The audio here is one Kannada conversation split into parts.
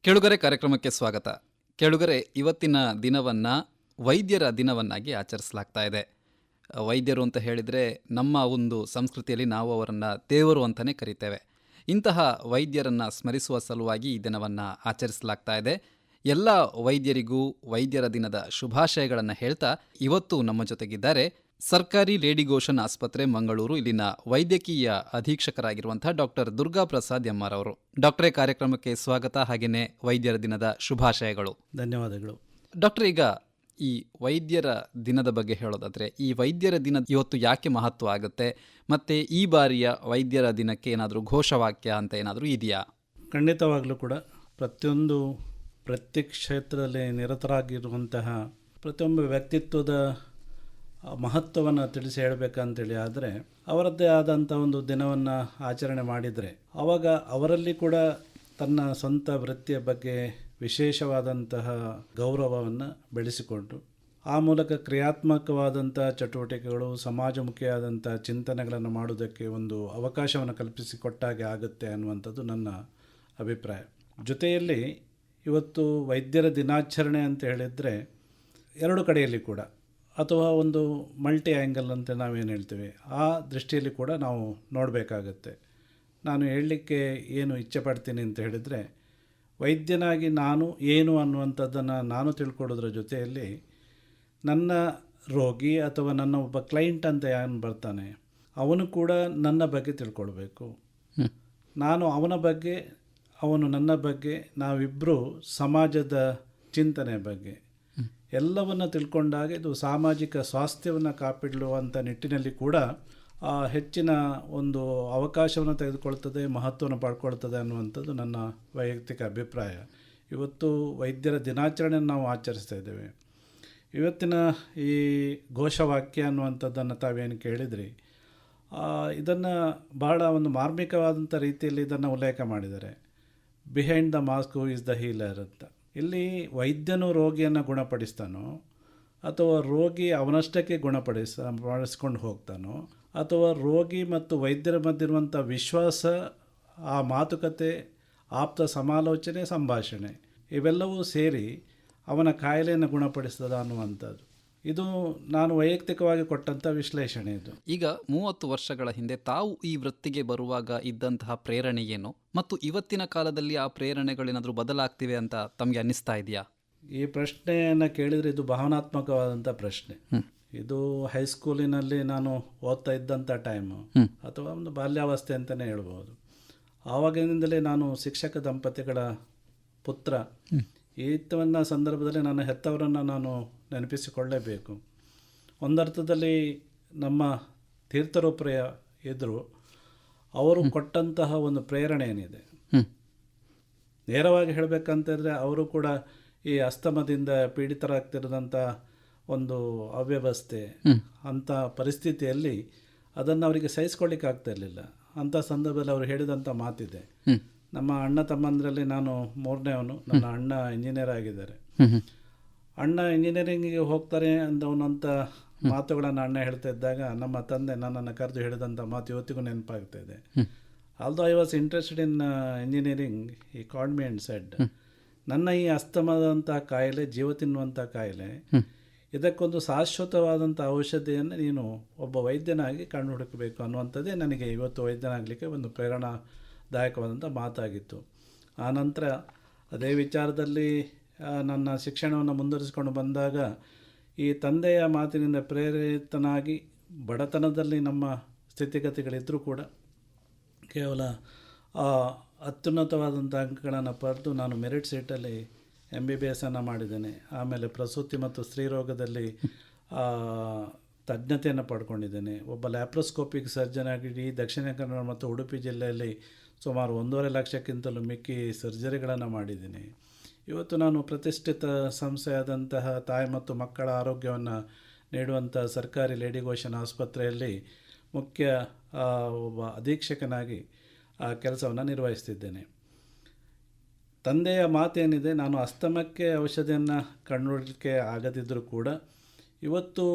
ಕೆಳುಗರೆ ಕಾರ್ಯಕ್ರಮಕ್ಕೆ ಸ್ವಾಗತ. ಕೆಳುಗರೆ, ಇವತ್ತಿನ ದಿನವನ್ನ ವೈದ್ಯರ ದಿನವನ್ನಾಗಿ ಆಚರಿಸಲಾಗ್ತಾ ಇದೆ. ವೈದ್ಯರು ಅಂತ ಹೇಳಿದರೆ ನಮ್ಮ ಒಂದು ಸಂಸ್ಕೃತಿಯಲ್ಲಿ ನಾವು ಅವರನ್ನು ದೇವರು ಅಂತಲೇ ಕರಿತೇವೆ. ಇಂತಹ ವೈದ್ಯರನ್ನು ಸ್ಮರಿಸುವ ಸಲುವಾಗಿ ಈ ದಿನವನ್ನು ಆಚರಿಸಲಾಗ್ತಾ ಇದೆ. ಎಲ್ಲ ವೈದ್ಯರಿಗೂ ವೈದ್ಯರ ದಿನದ ಶುಭಾಶಯಗಳನ್ನು ಹೇಳ್ತಾ ಇವತ್ತು ನಮ್ಮ ಜೊತೆಗಿದ್ದಾರೆ ಸರ್ಕಾರಿ ಲೇಡಿಗೋಷನ್ ಆಸ್ಪತ್ರೆ ಮಂಗಳೂರು ಇಲ್ಲಿನ ವೈದ್ಯಕೀಯ ಅಧೀಕ್ಷಕರಾಗಿರುವಂತಹ ಡಾಕ್ಟರ್ ದುರ್ಗಾ ಪ್ರಸಾದ್ ಎಂ.ಆರ್. ಅವರು. ಡಾಕ್ಟರೇ, ಕಾರ್ಯಕ್ರಮಕ್ಕೆ ಸ್ವಾಗತ, ಹಾಗೆಯೇ ವೈದ್ಯರ ದಿನದ ಶುಭಾಶಯಗಳು. ಧನ್ಯವಾದಗಳು. ಡಾಕ್ಟರ್, ಈಗ ಈ ವೈದ್ಯರ ದಿನದ ಬಗ್ಗೆ ಹೇಳೋದಾದರೆ, ಈ ವೈದ್ಯರ ದಿನ ಇವತ್ತು ಯಾಕೆ ಮಹತ್ವ ಆಗುತ್ತೆ, ಮತ್ತು ಈ ಬಾರಿಯ ವೈದ್ಯರ ದಿನಕ್ಕೆ ಏನಾದರೂ ಘೋಷವಾಕ್ಯ ಅಂತ ಏನಾದರೂ ಇದೆಯಾ? ಖಂಡಿತವಾಗಲೂ ಕೂಡ ಪ್ರತಿ ಕ್ಷೇತ್ರದಲ್ಲಿ ನಿರತರಾಗಿರುವಂತಹ ಪ್ರತಿಯೊಬ್ಬ ವ್ಯಕ್ತಿತ್ವದ ಮಹತ್ವವನ್ನು ತಿಳಿಸಿ ಹೇಳಬೇಕಂತೇಳಿ ಆದರೆ ಅವರದ್ದೇ ಆದಂಥ ಒಂದು ದಿನವನ್ನು ಆಚರಣೆ ಮಾಡಿದರೆ ಆವಾಗ ಅವರಲ್ಲಿ ಕೂಡ ತನ್ನ ಸ್ವಂತ ವೃತ್ತಿಯ ಬಗ್ಗೆ ವಿಶೇಷವಾದಂತಹ ಗೌರವವನ್ನು ಬೆಳೆಸಿಕೊಂಡು ಆ ಮೂಲಕ ಕ್ರಿಯಾತ್ಮಕವಾದಂಥ ಚಟುವಟಿಕೆಗಳು, ಸಮಾಜಮುಖಿಯಾದಂಥ ಚಿಂತನೆಗಳನ್ನು ಮಾಡೋದಕ್ಕೆ ಒಂದು ಅವಕಾಶವನ್ನು ಕಲ್ಪಿಸಿಕೊಟ್ಟಾಗೆ ಆಗುತ್ತೆ ಅನ್ನುವಂಥದ್ದು ನನ್ನ ಅಭಿಪ್ರಾಯ. ಜೊತೆಯಲ್ಲಿ ಇವತ್ತು ವೈದ್ಯರ ದಿನಾಚರಣೆ ಅಂತ ಹೇಳಿದರೆ ಎರಡು ಕಡೆಯಲ್ಲಿ ಕೂಡ, ಅಥವಾ ಒಂದು ಮಲ್ಟಿ ಆ್ಯಂಗಲ್ ಅಂತ ನಾವೇನು ಹೇಳ್ತೀವಿ, ಆ ದೃಷ್ಟಿಯಲ್ಲಿ ಕೂಡ ನಾವು ನೋಡಬೇಕಾಗತ್ತೆ. ನಾನು ಹೇಳಲಿಕ್ಕೆ ಏನು ಇಚ್ಛೆ ಪಡ್ತೀನಿ ಅಂತ ಹೇಳಿದರೆ, ವೈದ್ಯನಾಗಿ ನಾನು ಏನು ಅನ್ನುವಂಥದ್ದನ್ನು ನಾನು ತಿಳ್ಕೊಳ್ಳೋದ್ರ ಜೊತೆಯಲ್ಲಿ ನನ್ನ ರೋಗಿ ಅಥವಾ ನನ್ನ ಒಬ್ಬ ಕ್ಲೈಂಟ್ ಅಂತ ಏನು ಬರ್ತಾನೆ ಅವನು ಕೂಡ ನನ್ನ ಬಗ್ಗೆ ತಿಳ್ಕೊಳ್ಬೇಕು. ನಾನು ಅವನ ಬಗ್ಗೆ, ಅವನು ನನ್ನ ಬಗ್ಗೆ, ನಾವಿಬ್ಬರು ಸಮಾಜದ ಚಿಂತನೆ ಬಗ್ಗೆ ಎಲ್ಲವನ್ನು ತಿಳ್ಕೊಂಡಾಗ ಇದು ಸಾಮಾಜಿಕ ಸ್ವಾಸ್ಥ್ಯವನ್ನು ಕಾಪಿಡುವಂಥ ನಿಟ್ಟಿನಲ್ಲಿ ಕೂಡ ಹೆಚ್ಚಿನ ಒಂದು ಅವಕಾಶವನ್ನು ತೆಗೆದುಕೊಳ್ತದೆ, ಮಹತ್ವವನ್ನು ಪಡ್ಕೊಳ್ತದೆ ಅನ್ನುವಂಥದ್ದು ನನ್ನ ವೈಯಕ್ತಿಕ ಅಭಿಪ್ರಾಯ. ಇವತ್ತು ವೈದ್ಯರ ದಿನಾಚರಣೆಯನ್ನು ನಾವು ಆಚರಿಸ್ತಾ ಇದ್ದೇವೆ. ಇವತ್ತಿನ ಈ ಘೋಷವಾಕ್ಯ ಅನ್ನುವಂಥದ್ದನ್ನು ತಾವೇನು ಕೇಳಿದ್ರಿ, ಇದನ್ನು ಬಹಳ ಒಂದು ಮಾರ್ಮಿಕವಾದಂಥ ರೀತಿಯಲ್ಲಿ ಇದನ್ನು ಉಲ್ಲೇಖ ಮಾಡಿದ್ದಾರೆ. Behind the mask who is the healer ಅಂತ. ಇಲ್ಲಿ ವೈದ್ಯನು ರೋಗಿಯನ್ನು ಗುಣಪಡಿಸ್ತಾನೋ, ಅಥವಾ ರೋಗಿ ಅವನಷ್ಟಕ್ಕೆ ಮಾಡಿಸ್ಕೊಂಡು ಹೋಗ್ತಾನೋ, ಅಥವಾ ರೋಗಿ ಮತ್ತು ವೈದ್ಯರ ಮಧ್ಯೆ ವಿಶ್ವಾಸ, ಆ ಮಾತುಕತೆ, ಆಪ್ತ ಸಮಾಲೋಚನೆ, ಸಂಭಾಷಣೆ ಇವೆಲ್ಲವೂ ಸೇರಿ ಅವನ ಕಾಯಿಲೆಯನ್ನು ಗುಣಪಡಿಸ್ತದ ಅನ್ನುವಂಥದ್ದು. ಇದು ನಾನು ವೈಯಕ್ತಿಕವಾಗಿ ಕೊಟ್ಟಂಥ ವಿಶ್ಲೇಷಣೆ. ಇದು ಈಗ 30 ವರ್ಷಗಳ ಹಿಂದೆ ತಾವು ಈ ವೃತ್ತಿಗೆ ಬರುವಾಗ ಇದ್ದಂತಹ ಪ್ರೇರಣೆ ಏನು, ಮತ್ತು ಇವತ್ತಿನ ಕಾಲದಲ್ಲಿ ಆ ಪ್ರೇರಣೆಗಳೇನಾದರೂ ಬದಲಾಗ್ತಿವೆ ಅಂತ ತಮಗೆ ಅನ್ನಿಸ್ತಾ ಇದೆಯಾ? ಈ ಪ್ರಶ್ನೆಯನ್ನು ಕೇಳಿದರೆ ಇದು ಭಾವನಾತ್ಮಕವಾದಂಥ ಪ್ರಶ್ನೆ. ಇದು ಹೈಸ್ಕೂಲಿನಲ್ಲಿ ನಾನು ಓದ್ತಾ ಇದ್ದಂಥ ಟೈಮು, ಅಥವಾ ಒಂದು ಬಾಲ್ಯಾವಸ್ಥೆ ಅಂತಲೇ ಹೇಳ್ಬೋದು. ಆವಾಗಿನಿಂದಲೇ ನಾನು ಶಿಕ್ಷಕ ದಂಪತಿಗಳ ಪುತ್ರ. ಈತವನ್ನ ಸಂದರ್ಭದಲ್ಲಿ ನನ್ನ ಹೆತ್ತವರನ್ನು ನಾನು ನೆನಪಿಸಿಕೊಳ್ಳಲೇಬೇಕು. ಒಂದರ್ಥದಲ್ಲಿ ನಮ್ಮ ತೀರ್ಥರೂಪರೇ ಎದುರು ಅವರು ಕೊಟ್ಟಂತಹ ಒಂದು ಪ್ರೇರಣೆ ಏನಿದೆ, ನೇರವಾಗಿ ಹೇಳಬೇಕಂತಂದರೆ ಅವರು ಕೂಡ ಈ ಅಸ್ತಮದಿಂದ ಪೀಡಿತರಾಗ್ತಿರೋದಂಥ ಒಂದು ಅವ್ಯವಸ್ಥೆ, ಅಂಥ ಪರಿಸ್ಥಿತಿಯಲ್ಲಿ ಅದನ್ನು ಅವರಿಗೆ ಸಹಿಸ್ಕೊಳ್ಳಿಕ್ಕೆ ಆಗ್ತಾ ಇರಲಿಲ್ಲ. ಅಂಥ ಸಂದರ್ಭದಲ್ಲಿ ಅವರು ಹೇಳಿದಂಥ ಮಾತಿದೆ. ನಮ್ಮ ಅಣ್ಣ ತಮ್ಮಂದರಲ್ಲಿ ನಾನು ಮೂರನೇವನು. ನನ್ನ ಅಣ್ಣ ಇಂಜಿನಿಯರ್ ಆಗಿದ್ದಾರೆ. ಅಣ್ಣ ಇಂಜಿನಿಯರಿಂಗಿಗೆ ಹೋಗ್ತಾರೆ ಅಂದವನಂಥ ಮಾತುಗಳನ್ನು ಅಣ್ಣ ಹೇಳ್ತಾ ಇದ್ದಾಗ ನಮ್ಮ ತಂದೆ ನನ್ನನ್ನು ಕರೆದು ಹೇಳಿದಂಥ ಮಾತು ಇವತ್ತಿಗೂ ನೆನಪಾಗ್ತಾ ಇದೆ. Although I was interested in engineering, ಈ ಕಾಲ್ಡ್ ಮಿ ಆ್ಯಂಡ್ ಸೆಡ್, ನನ್ನ ಈ ಅಸ್ತಮದಂಥ ಕಾಯಿಲೆ, ಜೀವ ತಿನ್ನುವಂಥ ಕಾಯಿಲೆ, ಇದಕ್ಕೊಂದು ಶಾಶ್ವತವಾದಂಥ ಔಷಧಿಯನ್ನು ನೀನು ಒಬ್ಬ ವೈದ್ಯನಾಗಿ ಕಂಡು ಹುಡುಕಬೇಕು ಅನ್ನುವಂಥದ್ದೇ ನನಗೆ ಇವತ್ತು ವೈದ್ಯನಾಗಲಿಕ್ಕೆ ಒಂದು ಪ್ರೇರಣಾದಾಯಕವಾದಂಥ ಮಾತಾಗಿತ್ತು. ಆನಂತರ ಅದೇ ವಿಚಾರದಲ್ಲಿ ನನ್ನ ಶಿಕ್ಷಣವನ್ನು ಮುಂದುವರಿಸಿಕೊಂಡು ಬಂದಾಗ ಈ ತಂದೆಯ ಮಾತಿನಿಂದ ಪ್ರೇರಿತನಾಗಿ ಬಡತನದಲ್ಲಿ ನಮ್ಮ ಸ್ಥಿತಿಗತಿಗಳಿದ್ದರೂ ಕೂಡ ಕೇವಲ ಅತ್ಯುನ್ನತವಾದಂಥ ಅಂಕಗಳನ್ನು ಪಡೆದು ನಾನು ಮೆರಿಟ್ ಸೀಟಲ್ಲಿ MBBS ಮಾಡಿದ್ದೇನೆ. ಆಮೇಲೆ ಪ್ರಸೂತಿ ಮತ್ತು ಸ್ತ್ರೀರೋಗದಲ್ಲಿ ತಜ್ಞತೆಯನ್ನು ಪಡ್ಕೊಂಡಿದ್ದೇನೆ. ಒಬ್ಬ ಲ್ಯಾಪ್ರೋಸ್ಕೋಪಿಕ್ ಸರ್ಜನ್ ಆಗಿ ಇಡೀ ದಕ್ಷಿಣ ಕನ್ನಡ ಮತ್ತು ಉಡುಪಿ ಜಿಲ್ಲೆಯಲ್ಲಿ ಸುಮಾರು 1.5 ಲಕ್ಷಕ್ಕಿಂತಲೂ ಮಿಕ್ಕಿ ಸರ್ಜರಿಗಳನ್ನು ಮಾಡಿದ್ದೀನಿ. ಇವತ್ತು ನಾನು ಪ್ರತಿಷ್ಠಿತ ಸಂಸ್ಥೆಯಾದಂತಹ ತಾಯಿ ಮತ್ತು ಮಕ್ಕಳ ಆರೋಗ್ಯವನ್ನು ನೀಡುವಂಥ ಸರ್ಕಾರಿ ಲೇಡಿಗೋಷನ್ ಆಸ್ಪತ್ರೆಯಲ್ಲಿ ಮುಖ್ಯ ಒಬ್ಬ ಅಧೀಕ್ಷಕನಾಗಿ ಆ ಕೆಲಸವನ್ನು ನಿರ್ವಹಿಸ್ತಿದ್ದೇನೆ. ತಂದೆಯ ಮಾತೇನಿದೆ, ನಾನು ಅಸ್ತಮಕ್ಕೆ ಔಷಧಿಯನ್ನು ಕಂಡುಹಿಡಲಿಕ್ಕೆ ಆಗದಿದ್ದರೂ ಕೂಡ ಇವತ್ತು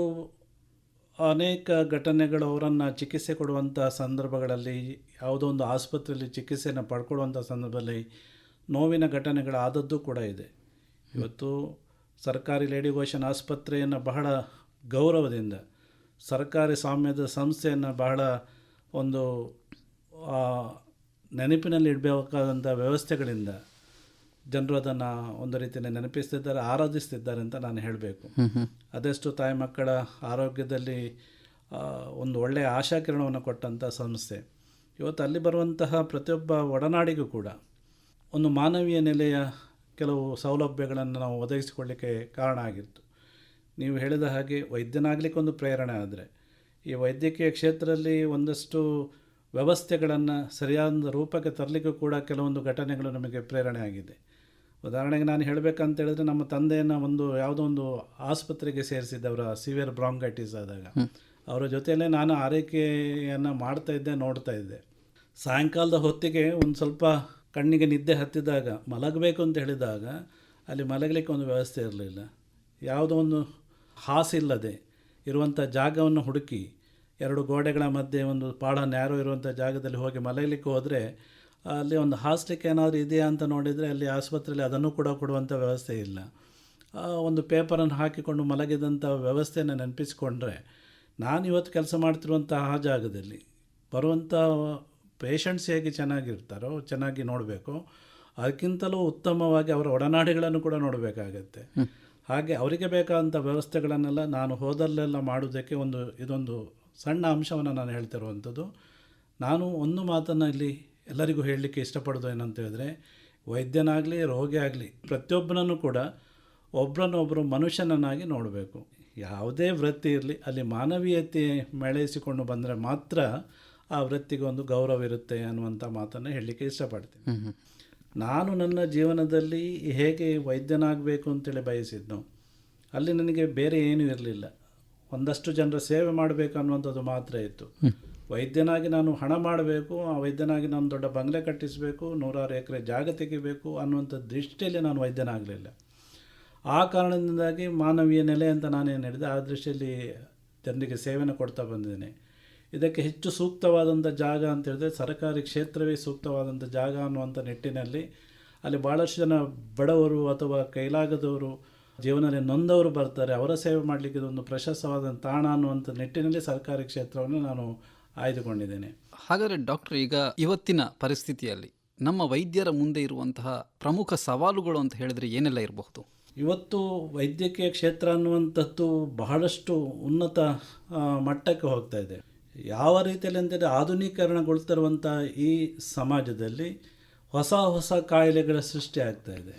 ಅನೇಕ ಘಟನೆಗಳು ಅವರನ್ನು ಚಿಕಿತ್ಸೆ ಕೊಡುವಂಥ ಸಂದರ್ಭಗಳಲ್ಲಿ, ಯಾವುದೋ ಒಂದು ಆಸ್ಪತ್ರೆಯಲ್ಲಿ ಚಿಕಿತ್ಸೆಯನ್ನು ಪಡ್ಕೊಳ್ಳುವಂಥ ಸಂದರ್ಭದಲ್ಲಿ ನೋವಿನ ಘಟನೆಗಳಾದದ್ದು ಕೂಡ ಇದೆ. ಇವತ್ತು ಸರ್ಕಾರಿ ಲೇಡಿ ಗೋಶನ್ ಆಸ್ಪತ್ರೆಯನ್ನು ಬಹಳ ಗೌರವದಿಂದ, ಸರ್ಕಾರಿ ಸ್ವಾಮ್ಯದ ಸಂಸ್ಥೆಯನ್ನು ಬಹಳ ಒಂದು ನೆನಪಿನಲ್ಲಿ ಇಡಬೇಕಾದಂಥ ವ್ಯವಸ್ಥೆಗಳಿಂದ ಜನರು ಅದನ್ನು ಒಂದು ರೀತಿಯಲ್ಲಿ ನೆನಪಿಸ್ತಿದ್ದಾರೆ, ಆರಾಧಿಸ್ತಿದ್ದಾರೆ ಅಂತ ನಾನು ಹೇಳಬೇಕು. ಅದೆಷ್ಟು ತಾಯಿ ಮಕ್ಕಳ ಆರೋಗ್ಯದಲ್ಲಿ ಒಂದು ಒಳ್ಳೆಯ ಆಶಾಕಿರಣವನ್ನು ಕೊಟ್ಟಂಥ ಸಂಸ್ಥೆ. ಇವತ್ತು ಅಲ್ಲಿ ಬರುವಂತಹ ಪ್ರತಿಯೊಬ್ಬ ಒಡನಾಡಿಗೂ ಕೂಡ ಒಂದು ಮಾನವೀಯ ನೆಲೆಯ ಕೆಲವು ಸೌಲಭ್ಯಗಳನ್ನು ನಾವು ಒದಗಿಸಿಕೊಳ್ಳಲಿಕ್ಕೆ ಕಾರಣ ಆಗಿತ್ತು. ನೀವು ಹೇಳಿದ ಹಾಗೆ ವೈದ್ಯನಾಗಲಿಕ್ಕೆ ಒಂದು ಪ್ರೇರಣೆ ಆದರೆ, ಈ ವೈದ್ಯಕೀಯ ಕ್ಷೇತ್ರದಲ್ಲಿ ಒಂದಷ್ಟು ವ್ಯವಸ್ಥೆಗಳನ್ನು ಸರಿಯಾದ ರೂಪಕ್ಕೆ ತರಲಿಕ್ಕೂ ಕೂಡ ಕೆಲವೊಂದು ಘಟನೆಗಳು ನಮಗೆ ಪ್ರೇರಣೆ ಆಗಿದೆ. ಉದಾಹರಣೆಗೆ ನಾನು ಹೇಳಬೇಕಂತ ಹೇಳಿದ್ರೆ, ನಮ್ಮ ತಂದೆಯನ್ನು ಯಾವುದೋ ಒಂದು ಆಸ್ಪತ್ರೆಗೆ ಸೇರಿಸಿದ್ದವರ ಸಿವಿಯರ್ ಬ್ರಾಂಕೈಟಿಸ್ ಆದಾಗ ಅವರ ಜೊತೆಯಲ್ಲೇ ನಾನು ಆರೈಕೆಯನ್ನು ಮಾಡ್ತಾಯಿದ್ದೆ, ನೋಡ್ತಾ ಇದ್ದೆ. ಸಾಯಂಕಾಲದ ಹೊತ್ತಿಗೆ ಒಂದು ಸ್ವಲ್ಪ ಕಣ್ಣಿಗೆ ನಿದ್ದೆ ಹತ್ತಿದಾಗ ಮಲಗಬೇಕು ಅಂತ ಹೇಳಿದಾಗ ಅಲ್ಲಿ ಮಲಗಲಿಕ್ಕೆ ಒಂದು ವ್ಯವಸ್ಥೆ ಇರಲಿಲ್ಲ. ಯಾವುದೋ ಒಂದು ಹಾಸಿಲ್ಲದೆ ಇರುವಂಥ ಜಾಗವನ್ನು ಹುಡುಕಿ 2 ಗೋಡೆಗಳ ಮಧ್ಯೆ ಒಂದು ಭಾಳ ನ್ಯಾರೋ ಇರುವಂಥ ಜಾಗದಲ್ಲಿ ಹೋಗಿ ಮಲಗಲಿಕ್ಕೆ ಹೋದರೆ ಅಲ್ಲಿ ಒಂದು ಹಾಸ್ಲಿಕ್ಕೆ ಏನಾದರೂ ಇದೆಯಾ ಅಂತ ನೋಡಿದರೆ ಅಲ್ಲಿ ಆಸ್ಪತ್ರೆಯಲ್ಲಿ ಅದನ್ನು ಕೂಡ ಕೊಡುವಂಥ ವ್ಯವಸ್ಥೆ ಇಲ್ಲ. ಒಂದು ಪೇಪರನ್ನು ಹಾಕಿಕೊಂಡು ಮಲಗಿದಂಥ ವ್ಯವಸ್ಥೆಯನ್ನು ನೆನಪಿಸಿಕೊಂಡ್ರೆ, ನಾನು ಇವತ್ತು ಕೆಲಸ ಮಾಡ್ತಿರುವಂತಹ ಆ ಜಾಗದಲ್ಲಿ ಬರುವಂಥ ಪೇಷಂಟ್ಸ್ ಹೇಗೆ ಚೆನ್ನಾಗಿರ್ತಾರೋ, ಚೆನ್ನಾಗಿ ನೋಡಬೇಕು, ಅದಕ್ಕಿಂತಲೂ ಉತ್ತಮವಾಗಿ ಅವರ ಒಡನಾಡಿಗಳನ್ನು ಕೂಡ ನೋಡಬೇಕಾಗತ್ತೆ. ಹಾಗೆ ಅವರಿಗೆ ಬೇಕಾದಂಥ ವ್ಯವಸ್ಥೆಗಳನ್ನೆಲ್ಲ ನಾನು ಹೋದಲ್ಲೆಲ್ಲ ಮಾಡೋದಕ್ಕೆ ಇದೊಂದು ಸಣ್ಣ ಅಂಶವನ್ನು ನಾನು ಹೇಳ್ತಿರುವಂಥದ್ದು. ನಾನು ಒಂದು ಮಾತನ್ನು ಇಲ್ಲಿ ಎಲ್ಲರಿಗೂ ಹೇಳಲಿಕ್ಕೆ ಇಷ್ಟಪಡೋದು ಏನಂತ ಹೇಳಿದ್ರೆ, ವೈದ್ಯನಾಗಲಿ ರೋಗಿ ಆಗಲಿ ಪ್ರತಿಯೊಬ್ಬನನ್ನು ಕೂಡ ಒಬ್ಬರನ್ನೊಬ್ಬರು ಮನುಷ್ಯನನ್ನಾಗಿ ನೋಡಬೇಕು. ಯಾವುದೇ ವೃತ್ತಿ ಇರಲಿ, ಅಲ್ಲಿ ಮಾನವೀಯತೆ ಮೇಳೈಸಿಕೊಂಡು ಬಂದರೆ ಮಾತ್ರ ಆ ವೃತ್ತಿಗೆ ಒಂದು ಗೌರವ ಇರುತ್ತೆ ಅನ್ನುವಂಥ ಮಾತನ್ನು ಹೇಳಲಿಕ್ಕೆ ಇಷ್ಟಪಡ್ತೀನಿ. ನಾನು ನನ್ನ ಜೀವನದಲ್ಲಿ ಹೇಗೆ ವೈದ್ಯನಾಗಬೇಕು ಅಂತೇಳಿ ಬಯಸಿದ್ನು, ಅಲ್ಲಿ ನನಗೆ ಬೇರೆ ಏನೂ ಇರಲಿಲ್ಲ. ಒಂದಷ್ಟು ಜನರ ಸೇವೆ ಮಾಡಬೇಕು ಅನ್ನುವಂಥದ್ದು ಮಾತ್ರ ಇತ್ತು. ವೈದ್ಯನಾಗಿ ನಾನು ಹಣ ಮಾಡಬೇಕು, ಆ ವೈದ್ಯನಾಗಿ ನಾನು ದೊಡ್ಡ ಬಂಗಲೆ ಕಟ್ಟಿಸಬೇಕು, 100 ಎಕರೆ ಜಾಗ ತೆಗಿಬೇಕು ಅನ್ನುವಂಥ ದೃಷ್ಟಿಯಲ್ಲಿ ನಾನು ವೈದ್ಯನಾಗಲಿಲ್ಲ. ಆ ಕಾರಣದಿಂದಾಗಿ ಮಾನವೀಯ ನೆಲೆ ಅಂತ ನಾನೇನು ಹೇಳಿದೆ, ಆ ದೃಷ್ಟಿಯಲ್ಲಿ ಜನರಿಗೆ ಸೇವೆಯನ್ನು ಕೊಡ್ತಾ ಬಂದಿದ್ದೇನೆ. ಇದಕ್ಕೆ ಹೆಚ್ಚು ಸೂಕ್ತವಾದಂಥ ಜಾಗ ಅಂತ ಹೇಳಿದ್ರೆ ಸರ್ಕಾರಿ ಕ್ಷೇತ್ರವೇ ಸೂಕ್ತವಾದಂಥ ಜಾಗ ಅನ್ನುವಂಥ ನಿಟ್ಟಿನಲ್ಲಿ ಅಲ್ಲಿ ಭಾಳಷ್ಟು ಜನ ಬಡವರು ಅಥವಾ ಕೈಲಾಗದವರು, ಜೀವನದಲ್ಲಿ ನೊಂದವರು ಬರ್ತಾರೆ. ಅವರ ಸೇವೆ ಮಾಡಲಿಕ್ಕೆ ಇದೊಂದು ಪ್ರಶಸ್ತವಾದ ತಾಣ ಅನ್ನುವಂಥ ನಿಟ್ಟಿನಲ್ಲಿ ಸರ್ಕಾರಿ ಕ್ಷೇತ್ರವನ್ನು ನಾನು ಆಯ್ದುಕೊಂಡಿದ್ದೇನೆ. ಹಾಗಾದರೆ ಡಾಕ್ಟರ್, ಈಗ ಇವತ್ತಿನ ಪರಿಸ್ಥಿತಿಯಲ್ಲಿ ನಮ್ಮ ವೈದ್ಯರ ಮುಂದೆ ಇರುವಂತಹ ಪ್ರಮುಖ ಸವಾಲುಗಳು ಅಂತ ಹೇಳಿದರೆ ಏನೆಲ್ಲ ಇರಬಹುದು? ಇವತ್ತು ವೈದ್ಯಕೀಯ ಕ್ಷೇತ್ರ ಅನ್ನುವಂಥದ್ದು ಬಹಳಷ್ಟು ಉನ್ನತ ಮಟ್ಟಕ್ಕೆ ಹೋಗ್ತಾ ಇದೆ. ಯಾವ ರೀತಿಯಲ್ಲಿ ಅಂತಂದರೆ ಆಧುನೀಕರಣಗೊಳ್ತಿರುವಂಥ ಈ ಸಮಾಜದಲ್ಲಿ ಹೊಸ ಕಾಯಿಲೆಗಳ ಸೃಷ್ಟಿ ಆಗ್ತಾ ಇದೆ.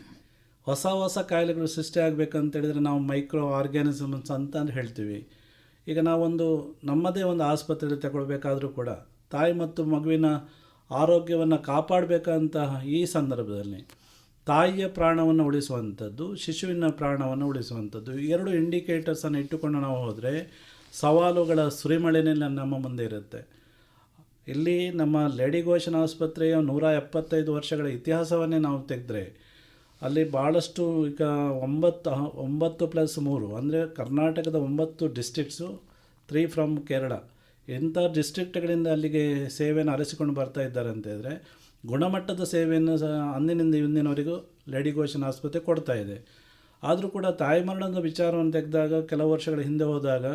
ಹೊಸ ಕಾಯಿಲೆಗಳು ಸೃಷ್ಟಿ ಆಗಬೇಕಂತೇಳಿದರೆ ನಾವು ಮೈಕ್ರೋ ಆರ್ಗ್ಯಾನಿಸಮ್ಸ್ ಅಂತ ಹೇಳ್ತೀವಿ. ಈಗ ನಾವೊಂದು ನಮ್ಮದೇ ಒಂದು ಆಸ್ಪತ್ರೆಯಲ್ಲಿ ತಗೊಳ್ಬೇಕಾದ್ರೂ ಕೂಡ ತಾಯಿ ಮತ್ತು ಮಗುವಿನ ಆರೋಗ್ಯವನ್ನು ಕಾಪಾಡಬೇಕಂತ ಈ ಸಂದರ್ಭದಲ್ಲಿ ತಾಯಿಯ ಪ್ರಾಣವನ್ನು ಉಳಿಸುವಂಥದ್ದು, ಶಿಶುವಿನ ಪ್ರಾಣವನ್ನು ಉಳಿಸುವಂಥದ್ದು, 2 ಇಂಡಿಕೇಟರ್ಸನ್ನು ಇಟ್ಟುಕೊಂಡು ನಾವು ಹೋದರೆ ಸವಾಲುಗಳ ಸುರಿಮಳೆನೇ ನಮ್ಮ ಮುಂದೆ ಇರುತ್ತೆ. ಇಲ್ಲಿ ನಮ್ಮ ಲೇಡಿ ಗೋಶನ್ ಆಸ್ಪತ್ರೆಯ 175 ವರ್ಷಗಳ ಇತಿಹಾಸವನ್ನೇ ನಾವು ತೆಗೆದ್ರೆ ಅಲ್ಲಿ ಭಾಳಷ್ಟು ಈಗ 9+3 ಅಂದರೆ ಕರ್ನಾಟಕದ 9 ಡಿಸ್ಟ್ರಿಕ್ಟ್ಸು, 3 ಫ್ರಮ್ ಕೇರಳ, ಇಂಥ ಡಿಸ್ಟ್ರಿಕ್ಟ್ಗಳಿಂದ ಅಲ್ಲಿಗೆ ಸೇವೆಯನ್ನು ಅರಸಿಕೊಂಡು ಬರ್ತಾ ಇದ್ದಾರೆ ಅಂತ ಹೇಳಿದ್ರೆ ಗುಣಮಟ್ಟದ ಸೇವೆಯನ್ನು ಅಂದಿನಿಂದ ಇಂದಿನವರೆಗೂ ಲೇಡಿ ಗೋಶನ್ ಆಸ್ಪತ್ರೆ ಕೊಡ್ತಾ ಇದೆ. ಆದರೂ ಕೂಡ ತಾಯಿ ಮರಣದ ವಿಚಾರವನ್ನು ತೆಗೆದಾಗ ಕೆಲವು ವರ್ಷಗಳ ಹಿಂದೆ ಹೋದಾಗ